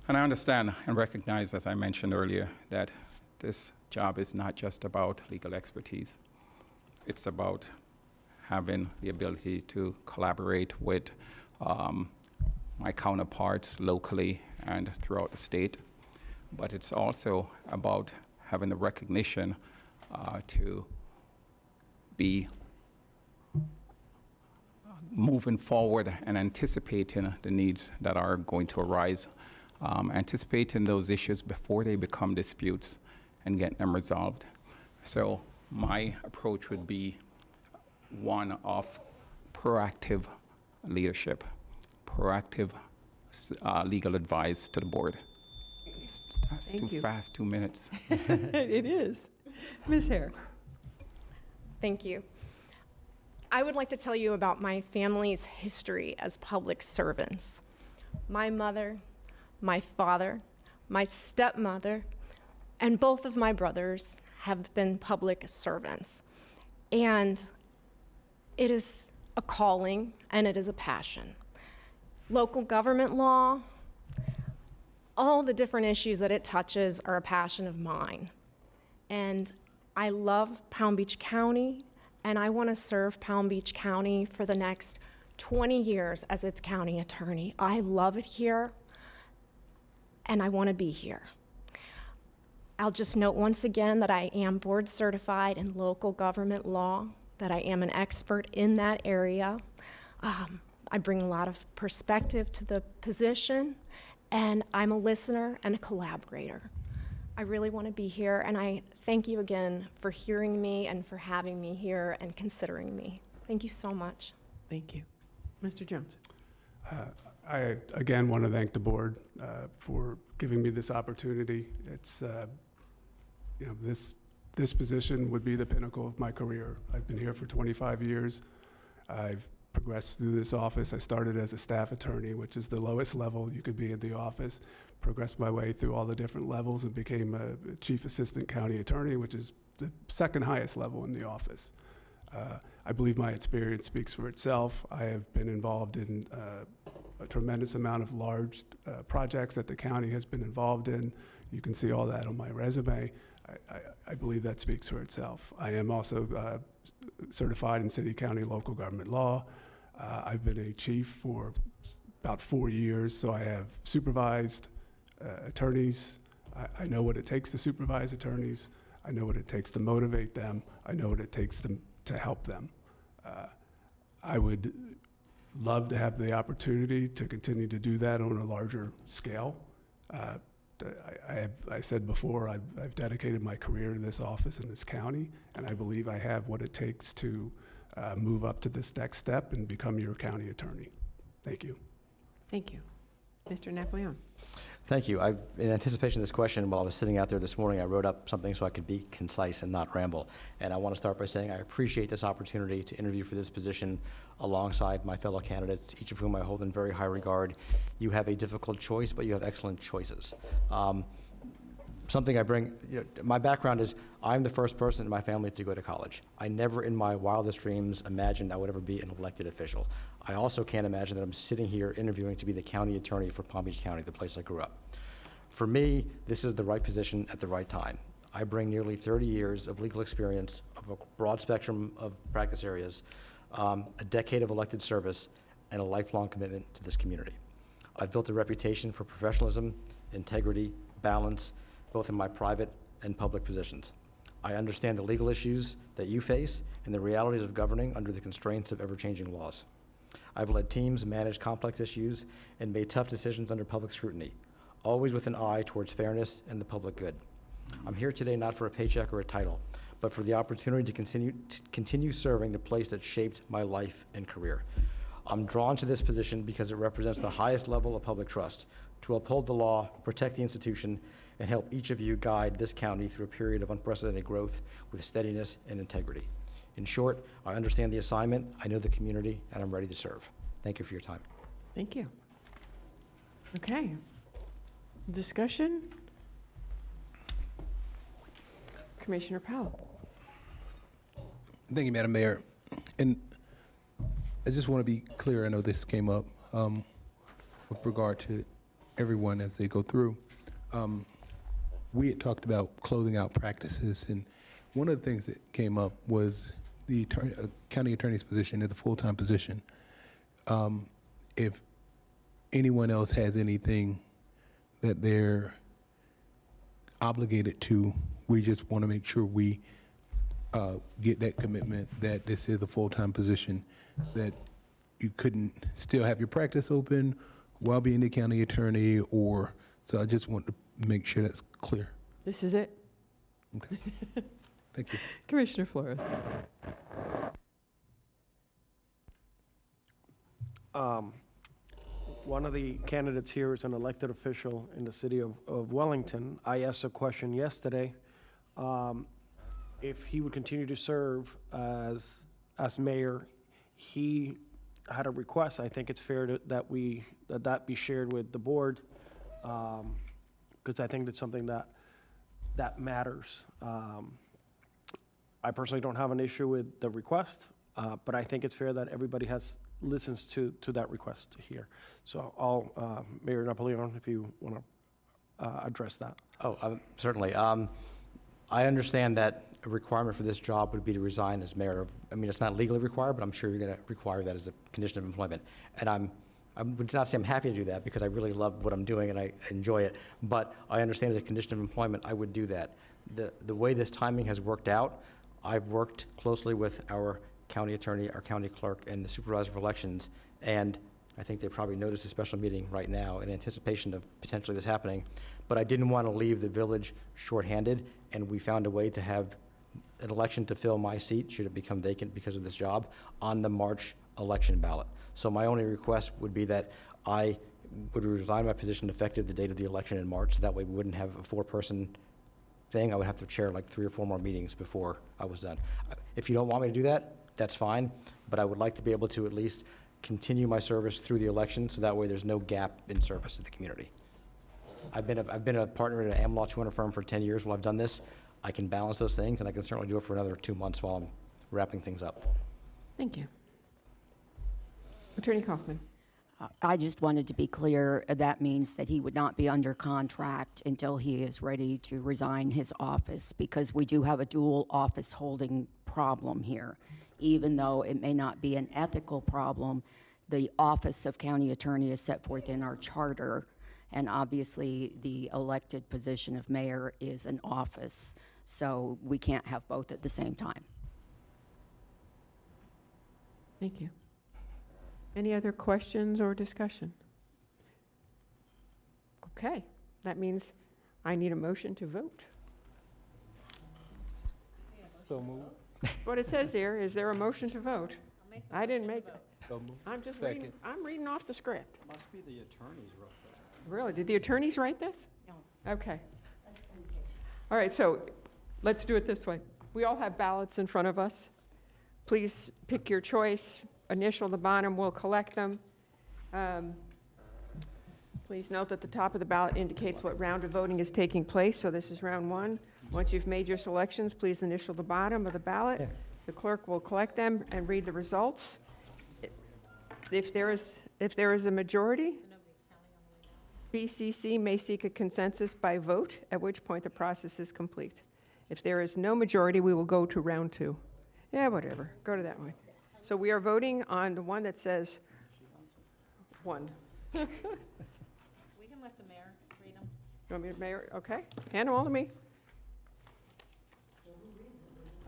And I understand and recognize, as I mentioned earlier, that this job is not just about legal expertise. It's about having the ability to collaborate with my counterparts locally and throughout the state. But it's also about having the recognition to be moving forward and anticipating the needs that are going to arise, anticipating those issues before they become disputes and get them resolved. So my approach would be one of proactive leadership, proactive legal advice to the board. That's Thank too you. fast, 2 minutes. It is. Ms. Hare. Thank you. I would like to tell you about my family's history as public servants. My mother, my father, my stepmother, and both of my brothers have been public servants. And it is a calling and it is a passion. Local government law, all the different issues that it touches are a passion of mine. And I love Palm Beach County, and I want to serve Palm Beach County for the next 20 years as its county attorney. I love it here, and I want to be here. I'll just note once again that I am board certified in local government law, that I am an expert in that area. I bring a lot of perspective to the position, and I'm a listener and a collaborator. I really want to be here, and I thank you again for hearing me and for having me here and considering me. Thank you so much. Thank you. Mr. Jones. I, again, want to thank the board for giving me this opportunity. It's, this position would be the pinnacle of my career. I've been here for 25 years. I've progressed through this office. I started as a staff attorney, which is the lowest level you could be in the office, progressed my way through all the different levels and became a chief assistant county attorney, which is the second highest level in the office. I believe my experience speaks for itself. I have been involved in a tremendous amount of large projects that the county has been involved in. You can see all that on my resume. I believe that speaks for itself. I am also certified in city, county, local government law. I've been a chief for about 4 years, so I have supervised attorneys. I know what it takes to supervise attorneys. I know what it takes to motivate them. I know what it takes to help them. I would love to have the opportunity to continue to do that on a larger scale. I said before, I've dedicated my career to this office in this county, and I believe I have what it takes to move up to this next step and become your county attorney. Thank you. Thank you. Mr. Napoleon. Thank you. In anticipation of this question, while I was sitting out there this morning, I wrote up something so I could be concise and not ramble. And I want to start by saying I appreciate this opportunity to interview for this position alongside my fellow candidates, each of whom I hold in very high regard. You have a difficult choice, but you have excellent choices. Something I bring, my background is I'm the first person in my family to go to college. I never in my wildest dreams imagined I would ever be an elected official. I also can't imagine that I'm sitting here interviewing to be the county attorney for Palm Beach County, the place I grew up. For me, this is the right position at the right time. I bring nearly 30 years of legal experience of a broad spectrum of practice areas, a decade of elected service, and a lifelong commitment to this community. I've built a reputation for professionalism, integrity, balance, both in my private and public positions. I understand the legal issues that you face and the realities of governing under the constraints of ever-changing laws. I've led teams, managed complex issues, and made tough decisions under public scrutiny, always with an eye towards fairness and the public good. I'm here today not for a paycheck or a title, but for the opportunity to continue serving the place that shaped my life and career. I'm drawn to this position because it represents the highest level of public trust, to uphold the law, protect the institution, and help each of you guide this county through a period of unprecedented growth with steadiness and integrity. In short, I understand the assignment, I know the community, and I'm ready to serve. Thank you for your time. Thank you. Okay. Discussion? Commissioner Powell. Thank you, Madam Mayor. And I just want to be clear, I know this came up with regard to everyone as they go through. We had talked about closing out practices, and one of the things that came up was the county attorney's position is a full-time position. If anyone else has anything that they're obligated to, we just want to make sure we get that commitment that this is a full-time position, that you couldn't still have your practice open while being the county attorney, or, so I just want to make sure that's clear. This is it. Okay. Thank you. Commissioner Flores. One of the candidates here is an elected official in the city of Wellington. I asked a question yesterday, if he would continue to serve as mayor. He had a request. I think it's fair that be shared with the board, because I think that's something that matters. I personally don't have an issue with the request, but I think it's fair that everybody listens to that request here. So I'll, Mayor Napoleon, if you want to address that. Oh, certainly. I understand that a requirement for this job would be to resign as mayor. I mean, it's not legally required, but I'm sure you're going to require that as a condition of employment. And I would not say I'm happy to do that, because I really love what I'm doing and I enjoy it. But I understand as a condition of employment, I would do that. The way this timing has worked out, I've worked closely with our county attorney, our county clerk, and the supervisor of elections, and I think they probably noticed a special meeting right now in anticipation of potentially this happening. But I didn't want to leave the village shorthanded, and we found a way to have an election to fill my seat, should it become vacant because of this job, on the March election ballot. So my only request would be that I would resign my position effective the date of the election in March, so that way we wouldn't have a 4-person thing. I would have to chair like 3 or 4 more meetings before I was done. If you don't want me to do that, that's fine, but I would like to be able to at least continue my service through the election, so that way there's no gap in service to the community. I've been a partner at an AmLaw 200 firm for 10 years. While I've done this, I can balance those things, and I can certainly do it for another 2 months while I'm wrapping things up. Thank you. Attorney Kaufman. I just wanted to be clear, that means that he would not be under contract until he is ready to resign his office, because we do have a dual office holding problem here. Even though it may not be an ethical problem, the office of county attorney is set forth in our charter, and obviously the elected position of mayor is an office, so we can't have both at the same time. Thank you. Any other questions or discussion? Okay, that means I need a motion to vote. So moved. What it says here, is there a motion to vote? I didn't make it. So moved. I'm just Second. reading, I'm reading off the script. Must be the attorneys wrote that. Really? Did the attorneys write this? No. Okay. All right, so let's do it this way. We all have ballots in front of us. Please pick your choice, initial the bottom, we'll collect them. Please note that the top of the ballot indicates what round of voting is taking place, so this is round 1. Once you've made your selections, please initial the bottom of the ballot. The clerk will collect them and read the results. If there is a majority, BCC may seek a consensus by vote, at which point the process is complete. If there is no majority, we will go to round 2. Yeah, whatever, go to that one. So we are voting on the one that says 1. We can let the mayor read them. You want me to, Mayor? Okay, hand them all to me.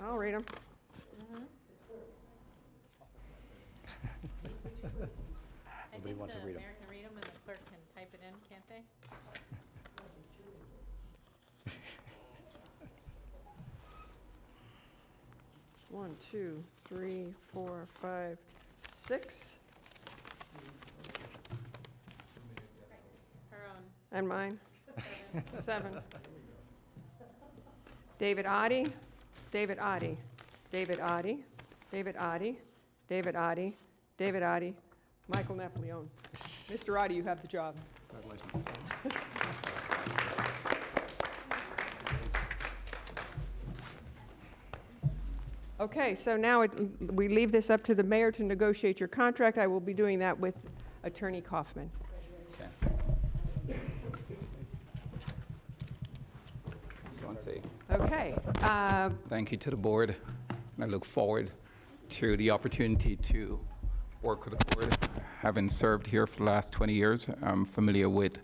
I'll read them. Nobody wants to read 'em. The mayor can read them and the clerk can type it in, can't they? One, two, three, 4, 5, 6. Her own. And mine? 7. David Oddie, David Oddie, David Oddie, David Oddie, David Oddie, David Oddie, Michael Napoleone. Mr. Oddie, you have the job. Okay, so now we leave this up to the mayor to negotiate your contract. I will be doing that with Attorney Kaufman. So I'd say Okay. thank you to the board, and I look forward to the opportunity to work with the board. Having served here for the last 20 years, I'm familiar with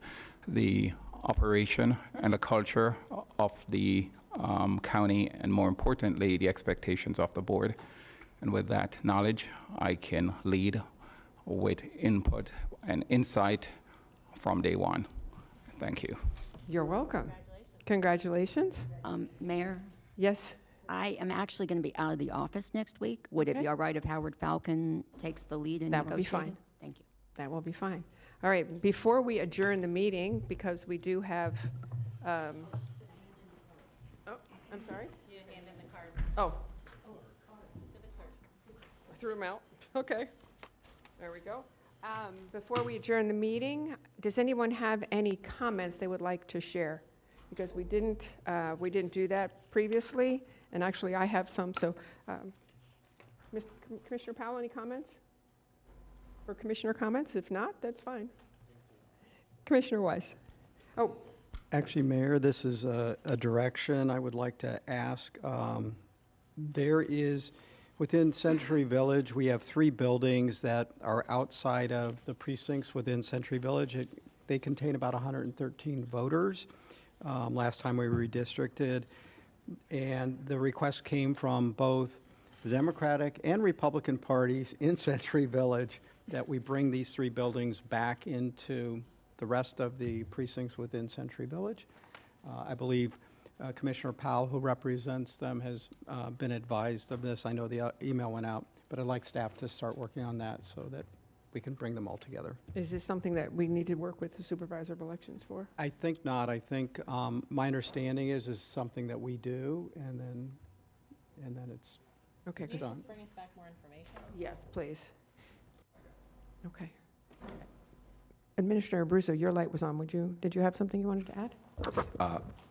the operation and the culture of the county, and more importantly, the expectations of the board. And with that knowledge, I can lead with input and insight from day one. Thank you. You're welcome. Congratulations. Mayor, Yes, I am actually going to be out of the office next week. Would it be Okay. all right if Howard Falcon takes the lead in That would be negotiating? fine. Thank you. that will be fine. All right, before we adjourn the meeting, because we do have, oh, I'm sorry? You hand in the cards Oh, to the clerk. I threw them out. Okay, there we go. Before we adjourn the meeting, does anyone have any comments they would like to share? Because we didn't do that previously, and actually I have some, so, Commissioner Powell, any comments? Or Commissioner comments? If not, that's fine. Commissioner Weiss? Oh, Actually, Mayor, this is a direction I would like to ask. There is, within Century Village, we have 3 buildings that are outside of the precincts within Century Village. They contain about 113 voters. Last time we redistricted, and the request came from both the Democratic and Republican parties in Century Village that we bring these 3 buildings back into the rest of the precincts within Century Village. I believe Commissioner Powell, who represents them, has been advised of this. I know the email went out, but I'd like staff to start working on that so that we can bring them all together. is this something that we need to work with the supervisor of elections for? I think not. I think my understanding is something that we do, and then it's Okay, Can you done. just bring us back more information? yes, please. Okay. Administrator Abruzzo, your light was on. Did you have something you wanted to add?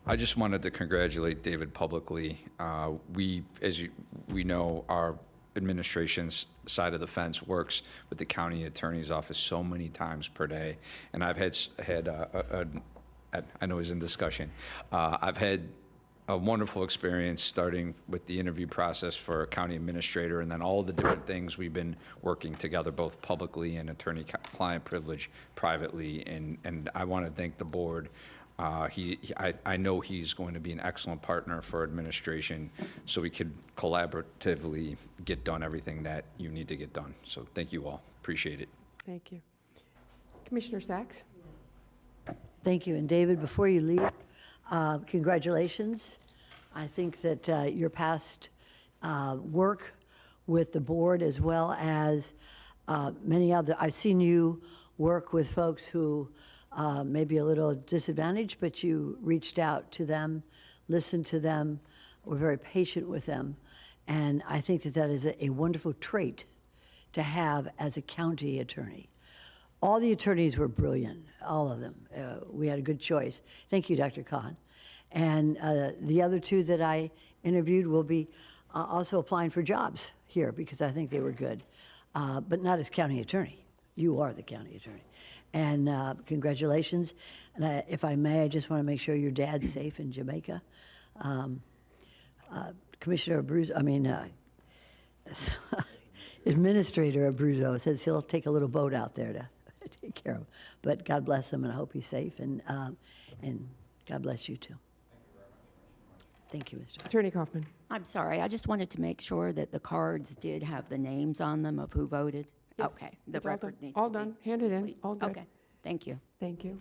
I just wanted to congratulate David publicly. We know, our administration's side of the fence works with the county attorney's office so many times per day, and I've had I know he's in discussion. I've had a wonderful experience starting with the interview process for a county administrator, and then all the different things we've been working together, both publicly and attorney-client privilege privately. And I want to thank the board. I know he's going to be an excellent partner for administration, so we could collaboratively get done everything that you need to get done. So thank you all. Appreciate it. Thank you. Commissioner Sachs? Thank you. And David, before you leave, congratulations. I think that your past work with the board, as well as many other, I've seen you work with folks who may be a little disadvantaged, but you reached out to them, listened to them, were very patient with them. And I think that that is a wonderful trait to have as a county attorney. All the attorneys were brilliant, all of them. We had a good choice. Thank you, Dr. Khan. And the other 2 that I interviewed will be also applying for jobs here because I think they were good, but not as county attorney. You are the county attorney. And congratulations. And if I may, I just want to make sure your dad's safe in Jamaica. Commissioner Abruzzo, Administrator Abruzzo says he'll take a little boat out there to take care of him. But God bless him, and I hope he's safe, and God bless you too. Thank you, Mr. Attorney Kaufman. I'm sorry, I just wanted to make sure that the cards did have the names on them of who voted. Yes, Okay, the it's all record done. needs All to be done, handed in, complete. all good. Okay, thank you. Thank you.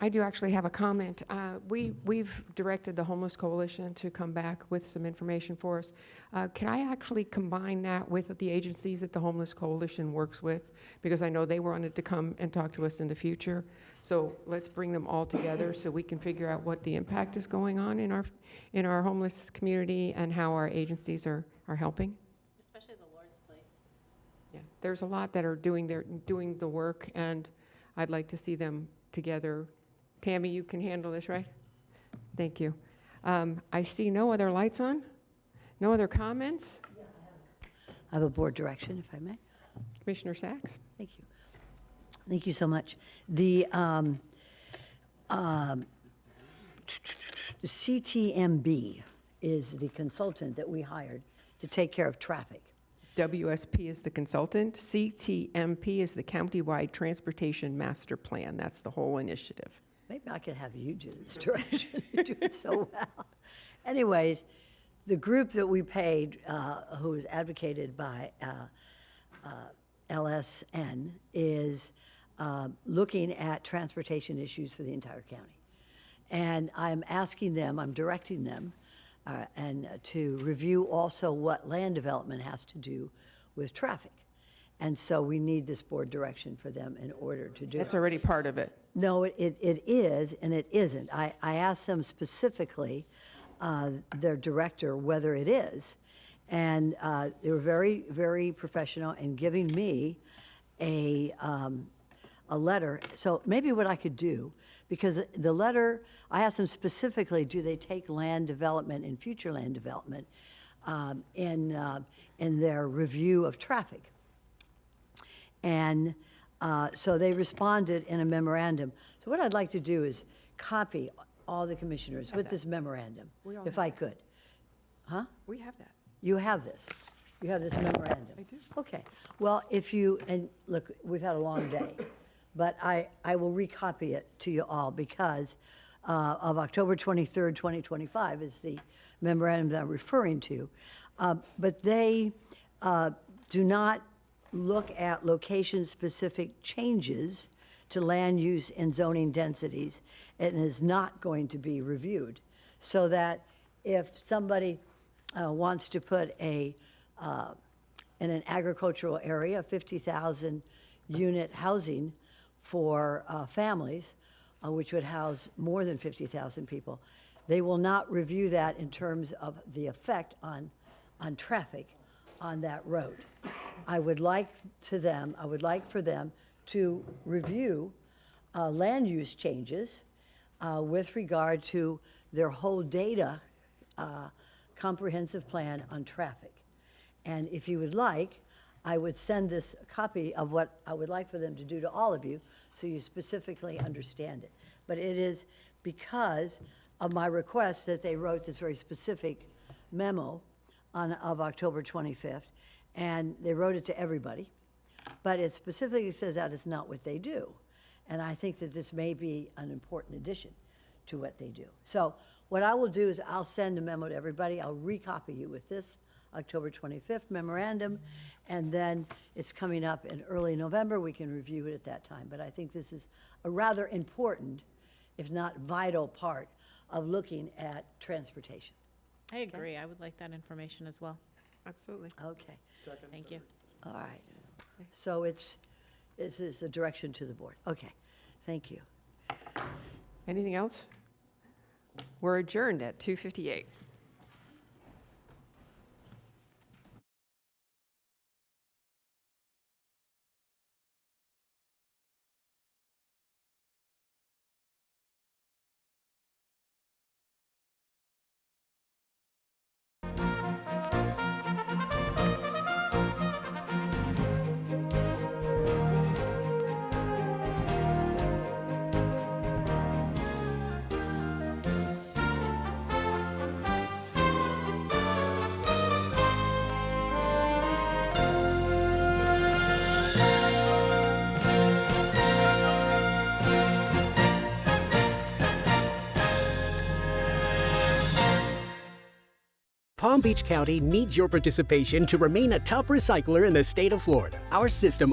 I do actually have a comment. We've directed the Homeless Coalition to come back with some information for us. Can I actually combine that with the agencies that the Homeless Coalition works with? Because I know they wanted to come and talk to us in the future. So let's bring them all together so we can figure out what the impact is going on in our homeless community and how our agencies are helping. Especially the Lord's Place. Yeah, there's a lot that are doing the work, and I'd like to see them together. Tammy, you can handle this, right? Thank you. I see no other lights on. No other comments. I have a board direction, if I may. Commissioner Sachs. Thank you. Thank you so much. The CTMB is the consultant that we hired to take care of traffic. WSP is the consultant. CTMP is the Countywide Transportation Master Plan. That's the whole initiative. Maybe I could have you do this direction. You do it so well. Anyways, the group that we paid, who was advocated by LSN, is looking at transportation issues for the entire county. And I'm asking them, I'm directing them, and to review also what land development has to do with traffic. And so we need this board direction for them in order to do it. That's already part of it. No, it is, and it isn't. I asked them specifically, their director, whether it is. And they were very, very professional in giving me a letter. So maybe what I could do, because the letter, I asked them specifically, do they take land development and future land development in their review of traffic? And so they responded in a memorandum. So what I'd like to do is copy all the commissioners with this memorandum, We all if have I could. Huh? We have that. You have this. You have this memorandum. I do. Okay. Well, if you, and look, we've had a long day, but I will recopy it to you all because of October 23rd, 2025 is the memorandum that I'm referring to. But they do not look at location-specific changes to land use and zoning densities, and is not going to be reviewed. So that if somebody wants to put in an agricultural area, 50,000 unit housing for families, which would house more than 50,000 people, they will not review that in terms of the effect on traffic on that road. I would like for them to review land use changes with regard to their whole data comprehensive plan on traffic. And if you would like, I would send this copy of what I would like for them to do to all of you so you specifically understand it. But it is because of my request that they wrote this very specific memo of October 25th, and they wrote it to everybody. But it specifically says that is not what they do. And I think that this may be an important addition to what they do. So what I will do is I'll send a memo to everybody. I'll recopy you with this October 25th memorandum, and then it's coming up in early November. We can review it at that time. But I think this is a rather important, if not vital, part of looking at transportation. I agree. I would like that information as well. Absolutely. Okay, Thank you. all right. So it's a direction to the board. Okay, thank you. Anything else? We're adjourned at 2:58. Palm Beach County needs your participation to remain a top recycler in the state of Florida. Our system